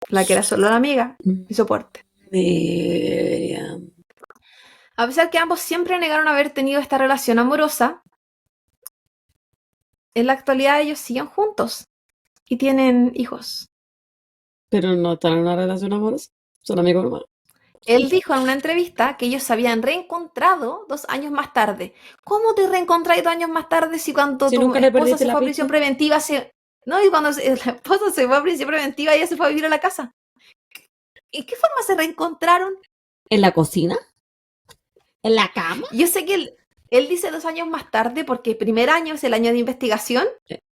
La que era solo la amiga y soporte. Miriam. A pesar que ambos siempre negaron haber tenido esta relación amorosa, en la actualidad ellos siguen juntos y tienen hijos. Pero no están en una relación amorosa, son amigos nomás. Él dijo en una entrevista que ellos se habían reencontrado 2 años más tarde. ¿Cómo te reencontráis 2 años más tarde si cuando tu esposa se fue a prisión preventiva No, y cuando la esposa se fue a prisión preventiva ella se fue a vivir a la casa? ¿En qué forma se reencontraron? ¿En la cocina? ¿En la cama? Yo sé que él dice 2 años más tarde porque el primer año es el año de investigación.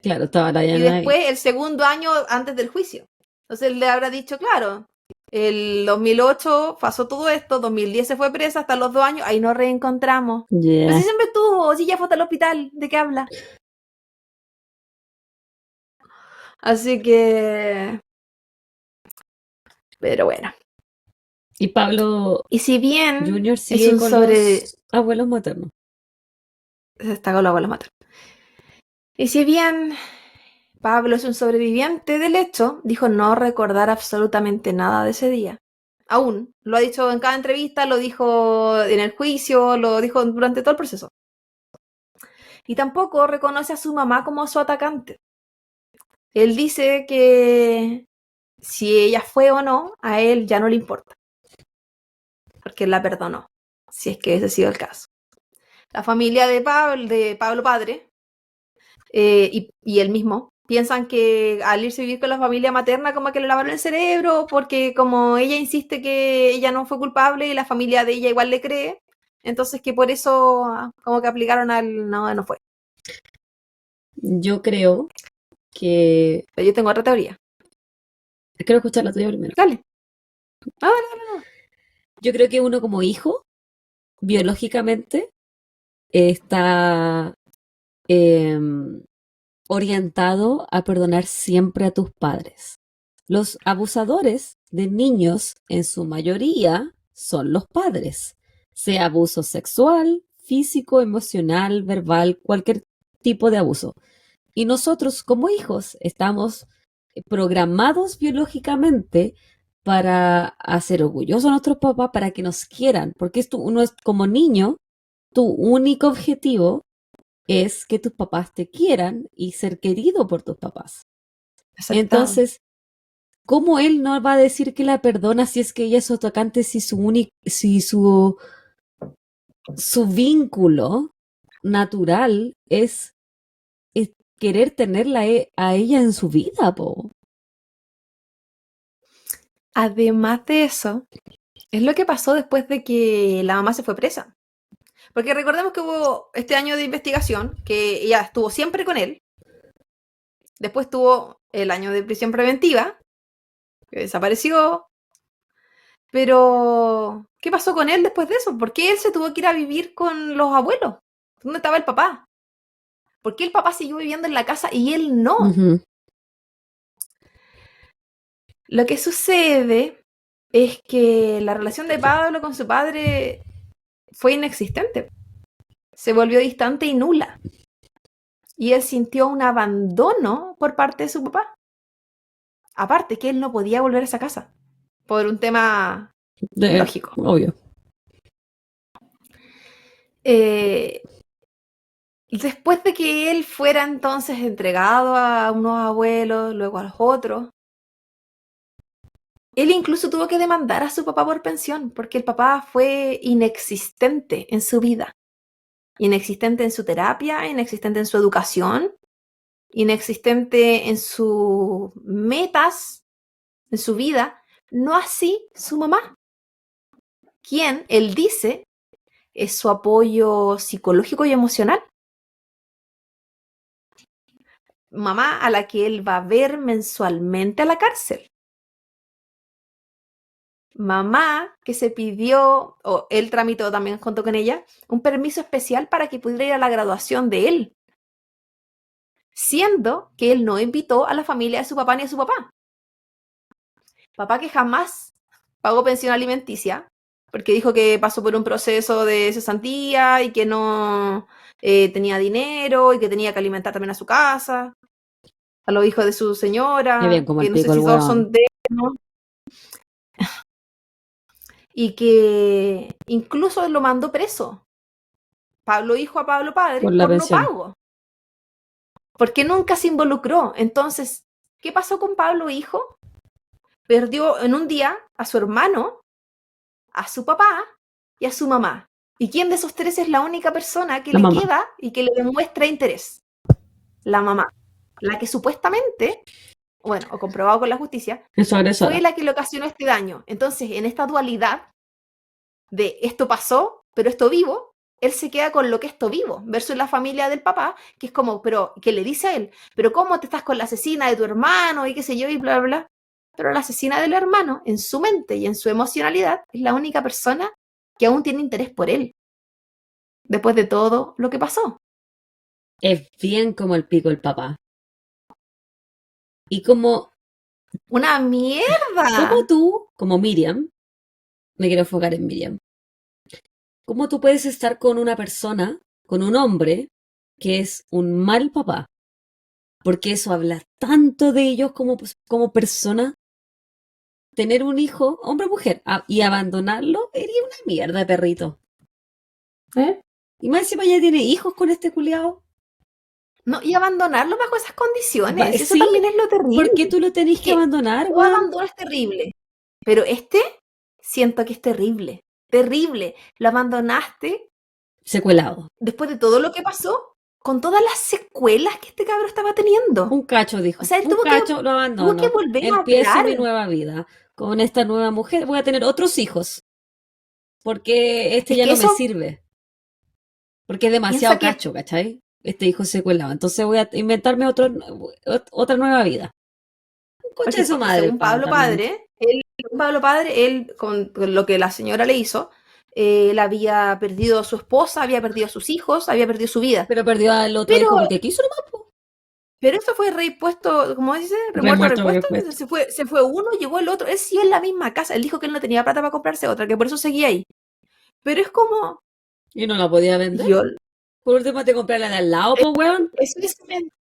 Claro, estaba la y después ahí. El segundo año antes del juicio. Entonces él le habrá dicho, claro, el 2008 pasó todo esto, 2010 se fue presa, hasta los 2 años, ahí nos reencontramos. Yeah. Pero si siempre estuvo, si ya fue hasta el hospital, ¿de qué habla? Así que... Pero bueno. Y Pablo Y si bien Junior es sigue un con sobre... los abuelos maternos. Está con la abuela materna. Y si bien Pablo es un sobreviviente del hecho, dijo no recordar absolutamente nada de ese día. Aún. Lo ha dicho en cada entrevista, lo dijo en el juicio, lo dijo durante todo el proceso. Y tampoco reconoce a su mamá como su atacante. Él dice que si ella fue o no, a él ya no le importa, porque él la perdonó, si es que ese ha sido el caso. La familia de Pablo padre, y él mismo, piensan que al irse a vivir con la familia materna como que le lavaron el cerebro, porque como ella insiste que ella no fue culpable y la familia de ella igual le cree, entonces que por eso como que aplicaron al no, no fue. Yo creo que... Pero yo tengo otra teoría. Quiero escuchar la tuya primero. Dale. Ah, dale. Yo creo que uno como hijo, biológicamente, está orientado a perdonar siempre a tus padres. Los abusadores de niños, en su mayoría, son los padres, sea abuso sexual, físico, emocional, verbal, cualquier tipo de abuso. Y nosotros como hijos estamos programados biológicamente para hacer orgullosos a nuestros papás, para que nos quieran, porque uno es como niño, tu único objetivo es que tus papás te quieran y ser querido por tus papás. Aceptado. Entonces, ¿cómo él no va a decir que la perdona si es que ella es su atacante, si su vínculo natural es querer tenerla a ella en su vida, po? Además de eso, es lo que pasó después de que la mamá se fue presa. Porque recordemos que hubo este año de investigación, que ella estuvo siempre con él. Después tuvo el año de prisión preventiva, que desapareció. Pero, ¿qué pasó con él después de eso? ¿Por qué él se tuvo que ir a vivir con los abuelos? ¿Dónde estaba el papá? ¿Por qué el papá siguió viviendo en la casa y él no? Ujú. Lo que sucede es que la relación de Pablo con su padre fue inexistente. Se volvió distante y nula. Y él sintió un abandono por parte de su papá. Aparte que él no podía volver a esa casa por un tema lógico. Obvio. Después de que él fuera entonces entregado a unos abuelos, luego a los otros, él incluso tuvo que demandar a su papá por pensión, porque el papá fue inexistente en su vida, inexistente en su terapia, inexistente en su educación, inexistente en sus metas, en su vida, no así su mamá, quien él dice es su apoyo psicológico y emocional. Mamá a la que él va a ver mensualmente a la cárcel. Mamá que se pidió, o él tramitó también junto con ella, un permiso especial para que pudiera ir a la graduación de él, siendo que él no invitó a la familia de su papá ni a su papá. Papá que jamás pagó pensión alimenticia, porque dijo que pasó por un proceso de cesantía y que no tenía dinero y que tenía que alimentar también a su casa, a los hijos de su Es bien señora, como el que no sé pico el si todos huevón. son de él, ¿no? Y que incluso lo mandó preso. Pablo hijo a Pablo padre Por la por no pensión. pago, porque nunca se involucró. Entonces, ¿qué pasó con Pablo hijo? Perdió en un día a su hermano, a su papá y a su mamá. ¿Y quién de esos tres es la única persona que La le mamá. queda y que le demuestra interés? La mamá, la que supuestamente, bueno, o comprobado con la justicia, Es su fue agresora. la que le ocasionó este daño. Entonces, en esta dualidad de esto pasó, pero esto vivo, él se queda con lo que esto vivo, versus la familia del papá, que es como, pero, que le dice a él, pero ¿cómo te estás con la asesina de tu hermano? Y qué sé yo, y bla, bla, bla. Pero la asesina del hermano, en su mente y en su emocionalidad, es la única persona que aún tiene interés por él, después de todo lo que pasó. Es bien como el pico el papá. Y como ¡Una mierda! tú, como Miriam, me quiero enfocar en Miriam, ¿cómo tú puedes estar con una persona, con un hombre, que es un mal papá? Porque eso habla tanto de ellos como persona. Tener un hijo, hombre o mujer, y abandonarlo, sería una mierda, perrito. ¿Eh? Y más encima ya tiene hijos con este culiao. No, y abandonarlo bajo esas condiciones. Eso Sí, también es lo ¿por qué terrible. tú lo tenés Es que que abandonar, todo weón? abandono es terrible. Pero siento que es terrible. Terrible. Lo abandonaste Secuelado. después de todo lo que pasó, con todas las secuelas que este cabro estaba teniendo. Un cacho, O dijo. sea, él Un cacho lo tuvo que abandono. volver a Empiezo mi hablar. nueva vida. Con esta nueva mujer voy a tener otros hijos. Porque este Es ya que no me eso sirve. Porque es piensa demasiado que, cacho, ¿cachai? Este hijo secuelado. Entonces voy a inventarme otra nueva vida. Un coche porque de su madre el según pavo Pablo también. Padre, él con lo que la señora le hizo, él había perdido a su esposa, había perdido a sus hijos, había perdido su vida. Pero perdió al otro Pero, hijo porque quiso nomás, po. pero eso fue repuesto, ¿cómo dice? Remuerto, Remuerto, repuesto. repuesto. Se fue uno, llegó el otro. Él siguió en la misma casa. Él dijo que él no tenía plata para comprarse otra, que por eso seguía ahí. Pero es como, Y no la podía vender. yo, Por último te compré la de al lado, po, weón. eso es,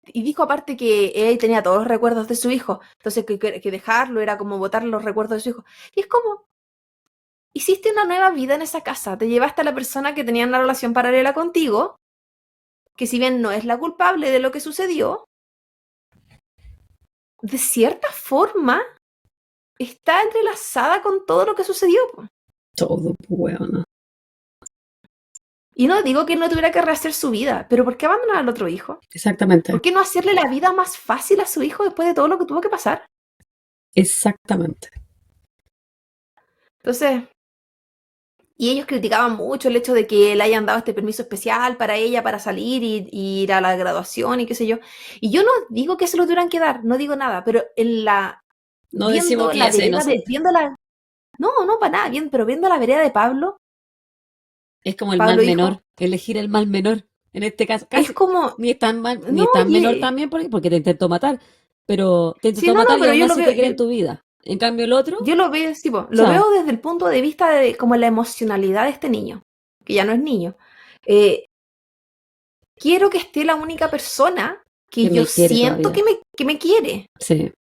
y dijo aparte que él tenía todos los recuerdos de su hijo. Entonces que dejarlo era como botar los recuerdos de su hijo. Y es como, hiciste una nueva vida en esa casa. Te llevaste a la persona que tenía una relación paralela contigo, que si bien no es la culpable de lo que sucedió, de cierta forma está entrelazada con todo lo que sucedió. Po. Todo, po, weón. Y no digo que no tuviera que rehacer su vida, pero ¿por qué abandonar al otro hijo? Exactamente. ¿Por qué no hacerle la vida más fácil a su hijo después de todo lo que tuvo que pasar? Exactamente. Entonces, y ellos criticaban mucho el hecho de que le hayan dado este permiso especial para ella para salir y ir a la graduación y qué sé yo. Y yo no digo que se lo tuvieran que dar, no digo nada, pero No decimos que ella sea inocente. viendo la, no, para nada, bien, pero viendo la vereda de Pablo, Es como el mal Pablo menor. dijo, Elegir el mal menor. En este caso, es casi. como, Ni es tan mal, ni no, es tan menor y, también porque te intentó matar. Pero te sí, intentó no, matar y pero aún así te quiere en tu vida. En cambio el otro, yo lo veo, sí, o lo sea, veo desde el punto de vista de como la emocionalidad de este niño, que ya no es niño. Eh, quiero que esté la única persona que que yo me quiere siento todavía. que me quiere. Sí.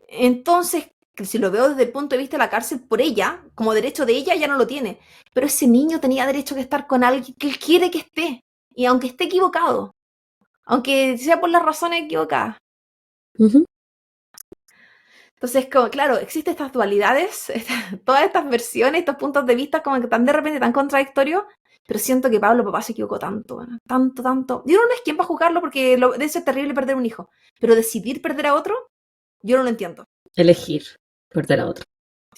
Entonces, que si lo veo desde el punto de vista de la cárcel por ella, como derecho de ella, ya no lo tiene. Pero ese niño tenía derecho a estar con alguien que él quiere que esté. Y aunque esté equivocado, aunque sea por las razones equivocadas. Ujú. Entonces, como, claro, existen estas dualidades, todas estas versiones, estos puntos de vista como que tan de repente tan contradictorios, pero siento que Pablo papá se equivocó tanto, bueno, tanto, tanto. Yo no es quien para juzgarlo porque debe ser terrible perder un hijo, pero decidir perder a otro, yo no lo entiendo. Elegir. Perder a otro.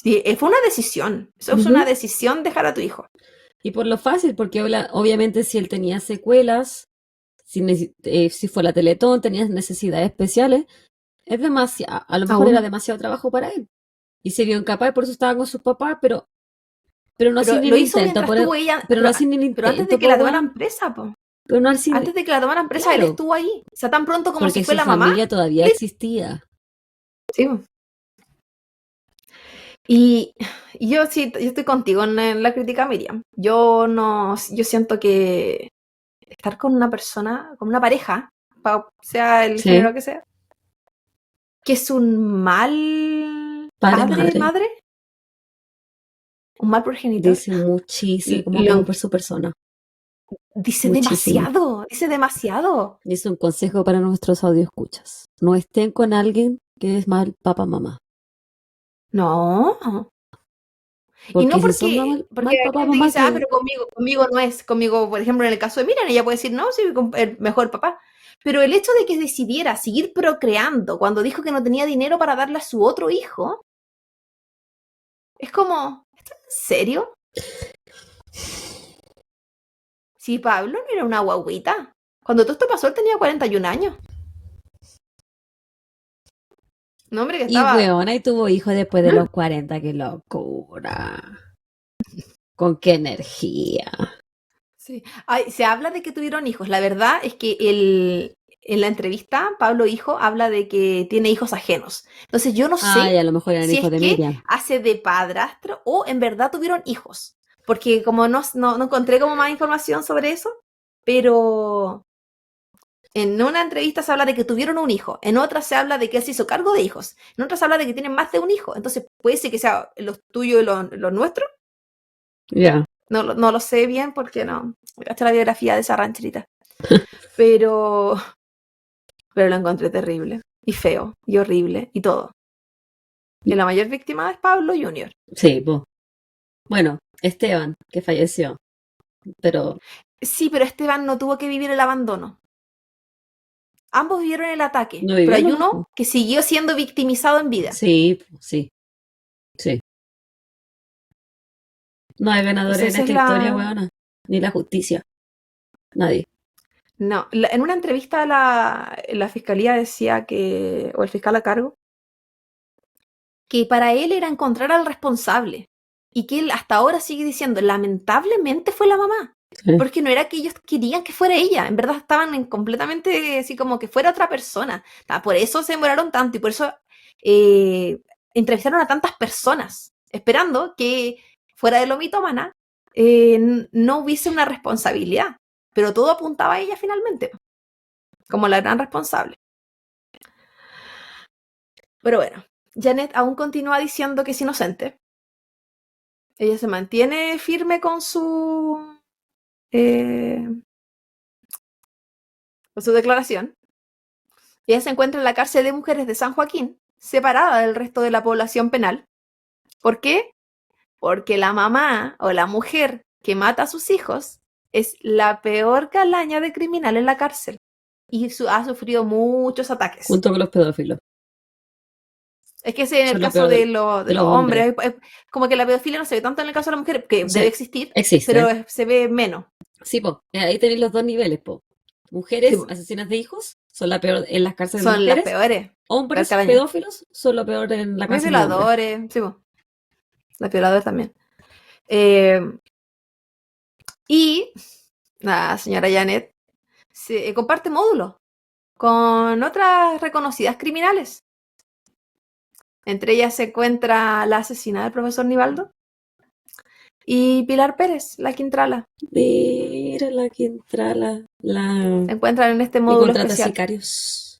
Sí, fue una decisión, eso es una Ujú. decisión dejar a tu hijo. Y por lo fácil, porque obviamente si él tenía secuelas, si fue la Teletón, tenía necesidades especiales, es demasiado, a lo mejor era Aún. demasiado trabajo para él. Y se vio incapaz, por eso estaba con sus papás, pero no Pero hacía ni lo el hizo intento, mientras tuvo ella, pero no hacía ni el pero antes de intento, que po, la weón. tomaran presa, po. Pero no hacía, Antes de que la tomaran presa, él claro, estuvo ahí. O sea, tan pronto como se porque fue su la mamá. familia todavía existía. Sí. Y, y yo sí, yo estoy contigo en la crítica, Miriam. Yo no, yo siento que estar con una persona, con una pareja, sea el Sí. género que sea, que es un mal Padre, padre, madre. madre, un mal progenitor, Dice muchísimo como lo, por su persona. dice Muchísimo. demasiado, dice demasiado. Dice un consejo para nuestros escuchas. No estén con alguien que es mal papá, mamá. No. Y no Porque si son porque mal hay papá, gente que mamá, dice, ah, que pero conmigo no es, conmigo, por ejemplo, en el caso de Miriam, ella puede decir, no, sí, el mejor papá. Pero el hecho de que decidiera seguir procreando cuando dijo que no tenía dinero para darle a su otro hijo, es como, ¿estás en serio? Si Pablo no era una guaguita. Cuando todo esto pasó, él tenía 41 años. No, hombre, que y estaba... weona, y tuvo hijos después de los 40, qué locura. Con qué energía. Sí. Ay, se habla de que tuvieron hijos. La verdad es que en la entrevista, Pablo hijo habla de que tiene hijos ajenos. Entonces yo no sé y a lo mejor eran si hijos es de que Miriam. hace de padrastro o en verdad tuvieron hijos. Porque como no encontré como más información sobre eso, pero en una entrevista se habla de que tuvieron un hijo, en otra se habla de que él se hizo cargo de hijos, en otra se habla de que tienen más de un hijo. Entonces puede ser que sea los tuyos y los nuestros. Ya. No lo sé bien porque no. Hasta la biografía de esa rancherita. Pero lo encontré terrible. Y feo. Y horrible. Y todo. Y la mayor víctima es Pablo Jr. Sí, pues. Bueno, Esteban, que falleció. Pero Sí, pero Esteban no tuvo que vivir el abandono. Ambos vivieron el ataque. no Pero vivió hay nomás, uno po. que siguió siendo victimizado en vida. Sí, sí, sí. No hay ganadores Entonces en esa es esta historia, la... weona. Ni la justicia. Nadie. No, en una entrevista la fiscalía decía que, o el fiscal a cargo, que para él era encontrar al responsable. Y que él hasta ahora sigue diciendo, lamentablemente fue la mamá. Sí. Porque no era que ellos querían que fuera ella, en verdad estaban completamente así como que fuera otra persona. Por eso se demoraron tanto y por eso entrevistaron a tantas personas, esperando que fuera de lo mitómana no hubiese una responsabilidad. Pero todo apuntaba a ella finalmente, como la gran responsable. Pero bueno, Janet aún continúa diciendo que es inocente. Ella se mantiene firme con eh, su declaración. Ella se encuentra en la cárcel de mujeres de San Joaquín, separada del resto de la población penal. ¿Por qué? Porque la mamá o la mujer que mata a sus hijos es la peor calaña de criminal en la cárcel y ha sufrido muchos ataques. Junto con los pedófilos. Es que ese en el Son lo caso peor de de los los hombres. hombres, como que la pedofilia no se ve tanto en el caso de la mujer, que debe Sí, existir, existe. pero se ve menos. Sí, po. Ahí tenéis los dos niveles, po. Sí, Mujeres asesinas de hijos son la peor en las cárceles de son las mujeres. peores, peor Hombres calaña. pedófilos son lo peor en la Muy cárcel de hombres. violadores, sí, los violadores también. Eh, y la señora Janet comparte módulos con otras reconocidas criminales. Entre ellas se encuentra la asesina del profesor Nivaldo y Pilar Pérez, la Quintrala. Mira la que entra la Se encuentran en este que módulo contrata especial. sicarios.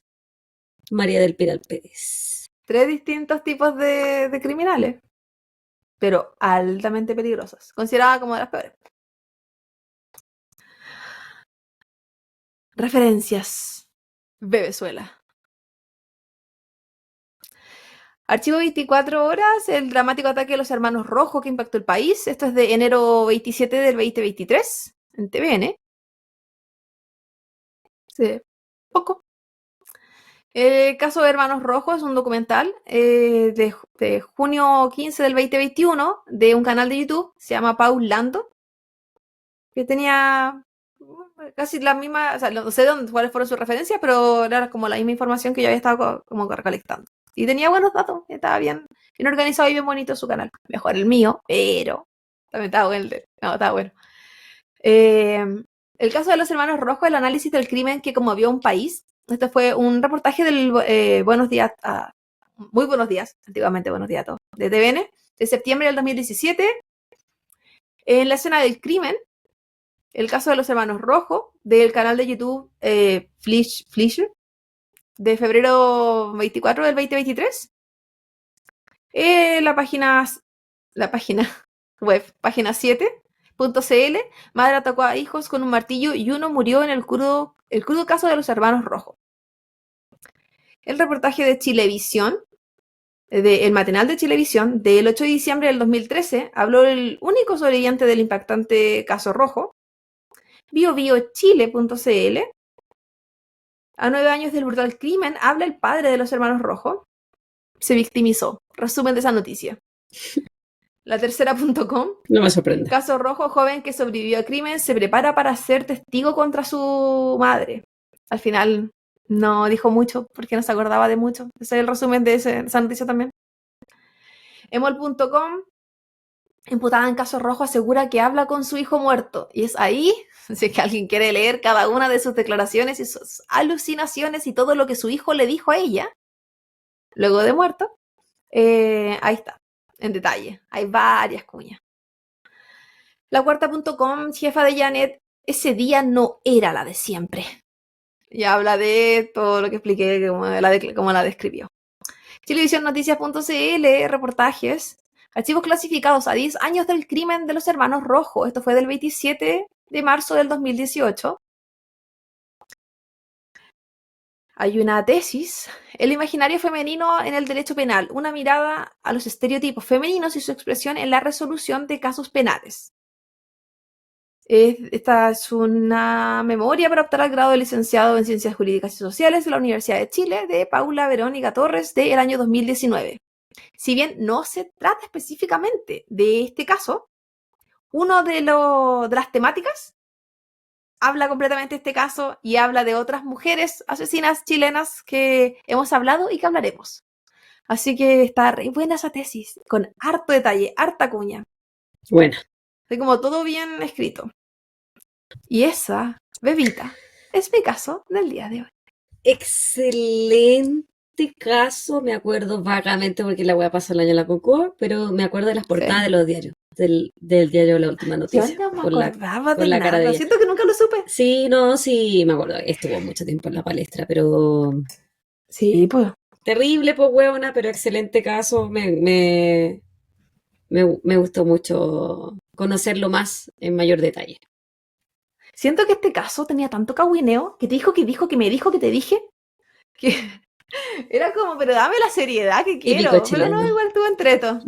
María del Pilar Pérez. 3 distintos tipos de criminales, pero altamente peligrosas, considerada como de las peores. Referencias. Venezuela. Archivo 24 horas, el dramático ataque de los hermanos Rojo que impactó el país. Esto es de enero 27 del 2023, en TVN. Sí, poco. El caso de Hermanos Rojos es un documental de junio 15 del 2021 de un canal de YouTube, se llama Paul Lando, que tenía casi la misma, o sea, no sé cuáles fueron sus referencias, pero era como la misma información que yo había estado como recolectando. Y tenía buenos datos, estaba bien organizado y bien bonito su canal. Mejor el mío, pero también estaba bueno. No, estaba bueno. El caso de los hermanos Rojos, el análisis del crimen que conmovió a un país. Este fue un reportaje del Buenos Días, muy buenos días, antiguamente Buenos Días a todos, de TVN, de septiembre del 2017. En la escena del crimen, el caso de los hermanos Rojos, del canal de YouTube Fleischer, de febrero 24 del 2023. La página web, página 7.cl, madre atacó a hijos con un martillo y uno murió en el crudo caso de los hermanos Rojos. El reportaje de Chilevisión, el matinal de Chilevisión, del 8 de diciembre del 2013, habló el único sobreviviente del impactante caso Rojo. BioBioChile.cl, a 9 años del brutal crimen, habla el padre de los hermanos Rojos. Se victimizó. Resumen de esa noticia. Latercera.com. No me sorprende. Caso Rojo, joven que sobrevivió al crimen, se prepara para ser testigo contra su madre. Al final no dijo mucho porque no se acordaba de mucho. Ese es el resumen de esa noticia también. Emol.com. imputada en caso rojo, asegura que habla con su hijo muerto. Y es ahí, si es que alguien quiere leer cada una de sus declaraciones y sus alucinaciones y todo lo que su hijo le dijo a ella, luego de muerto, ahí está, en detalle. Hay varias cuñas. La Cuarta.com, jefa de Janet, ese día no era la de siempre. Y habla de todo lo que expliqué, como la describió. Televisionnoticias.cl, reportajes. Archivos clasificados a 10 años del crimen de los hermanos Rojo. Esto fue del 27 de marzo del 2018. Hay una tesis, el imaginario femenino en el derecho penal, una mirada a los estereotipos femeninos y su expresión en la resolución de casos penales. Esta es una memoria para optar al grado de licenciado en Ciencias Jurídicas y Sociales de la Universidad de Chile, de Paula Verónica Torres, del año 2019. Si bien no se trata específicamente de este caso, uno de las temáticas habla completamente de este caso y habla de otras mujeres asesinas chilenas que hemos hablado y que hablaremos. Así que está re buena esa tesis, con harto detalle, harta cuña. Bueno. Así como todo bien escrito. Y esa, bebita, es mi caso del día de hoy. Excelente caso, me acuerdo vagamente porque la voy a pasar el año en la Cocoa, pero me acuerdo de las portadas de los diarios, del diario La Última Noticia. Yo no me acordaba de la cara nada, de siento que nunca lo supe. Sí, me acuerdo, estuvo mucho tiempo en la palestra, pero... Sí, pues. Terrible, pues, huevona, pero excelente caso, me gustó mucho conocerlo más en mayor detalle. Siento que este caso tenía tanto cagüineo que te dijo, que me dijo, que te dije, que era como, pero dame la seriedad que quiero. Pero no, igual tuvo entreto.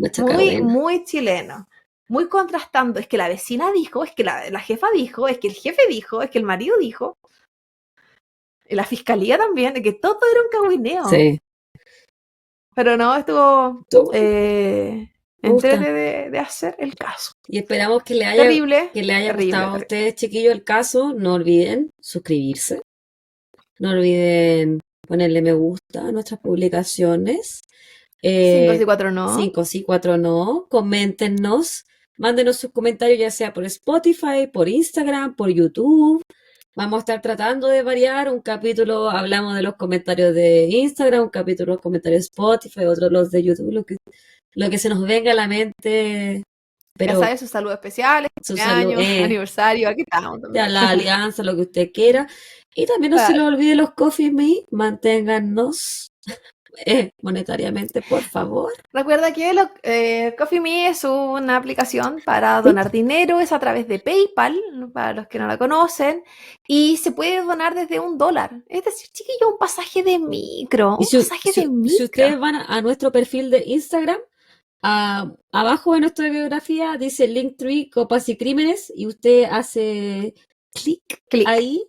Muy chileno. Muy contrastando. Es que la vecina dijo, es que la jefa dijo, es que el jefe dijo, es que el marido dijo. Y la fiscalía también, de que todo era un cagüineo. Sí. Pero no, estuvo entrete de hacer el caso. Y esperamos que le haya gustado a ustedes, chiquillos, el caso. No olviden suscribirse. No olviden ponerle me gusta a nuestras publicaciones. 5 sí, 4 no. 5 sí, 4 no. Coméntenos. Mándenos sus comentarios ya sea por Spotify, por Instagram, por YouTube. Vamos a estar tratando de variar. Un capítulo hablamos de los comentarios de Instagram, un capítulo los comentarios de Spotify, otro los de YouTube, lo que se nos venga a la mente. Pero ya sabes, sus saludos especiales, años, aniversario, aquí estamos también. La alianza, lo que usted quiera. Y también no se le olvide los Coffee Me, manténgannos monetariamente, por favor. Recuerda que Coffee Me es una aplicación para donar dinero, es a través de PayPal, para los que no la conocen, y se puede donar desde $1. Es decir, chiquillo, un pasaje de micro, Si ustedes van a nuestro perfil de Instagram, abajo de nuestra biografía dice Linktree, Copas y Crímenes, y usted hace clic ahí,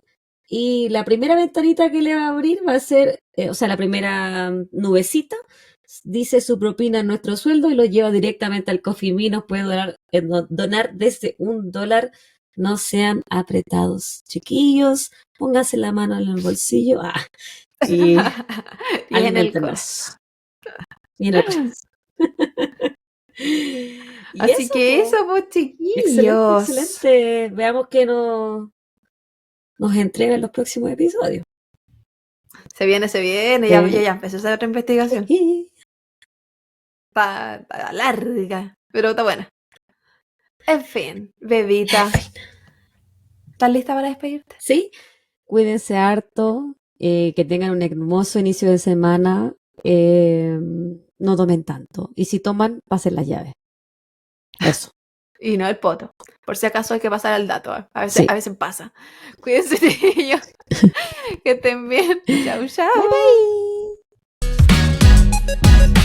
y la primera ventanita que le va a abrir va a ser, la primera nubecita, dice su propina en nuestro sueldo y lo lleva directamente al Coffee Me. Nos puede donar desde $1. No sean apretados, chiquillos, pónganse la mano en el bolsillo y en el corazón. Y en el corazón. Así que eso, pues, chiquillos. Excelente. Veamos qué nos entrega en los próximos episodios. Se viene. Ya empezó a hacer otra investigación. Está larga, pero está buena. En fin, bebita. ¿Estás lista para despedirte? Sí. Cuídense harto. Que tengan un hermoso inicio de semana. No tomen tanto. Y si toman, pasen las llaves. Eso. Y no el poto. Por si acaso hay que pasar el dato. A veces pasa. Cuídense de ellos. Que estén bien. Chau, chau. Bye, bye.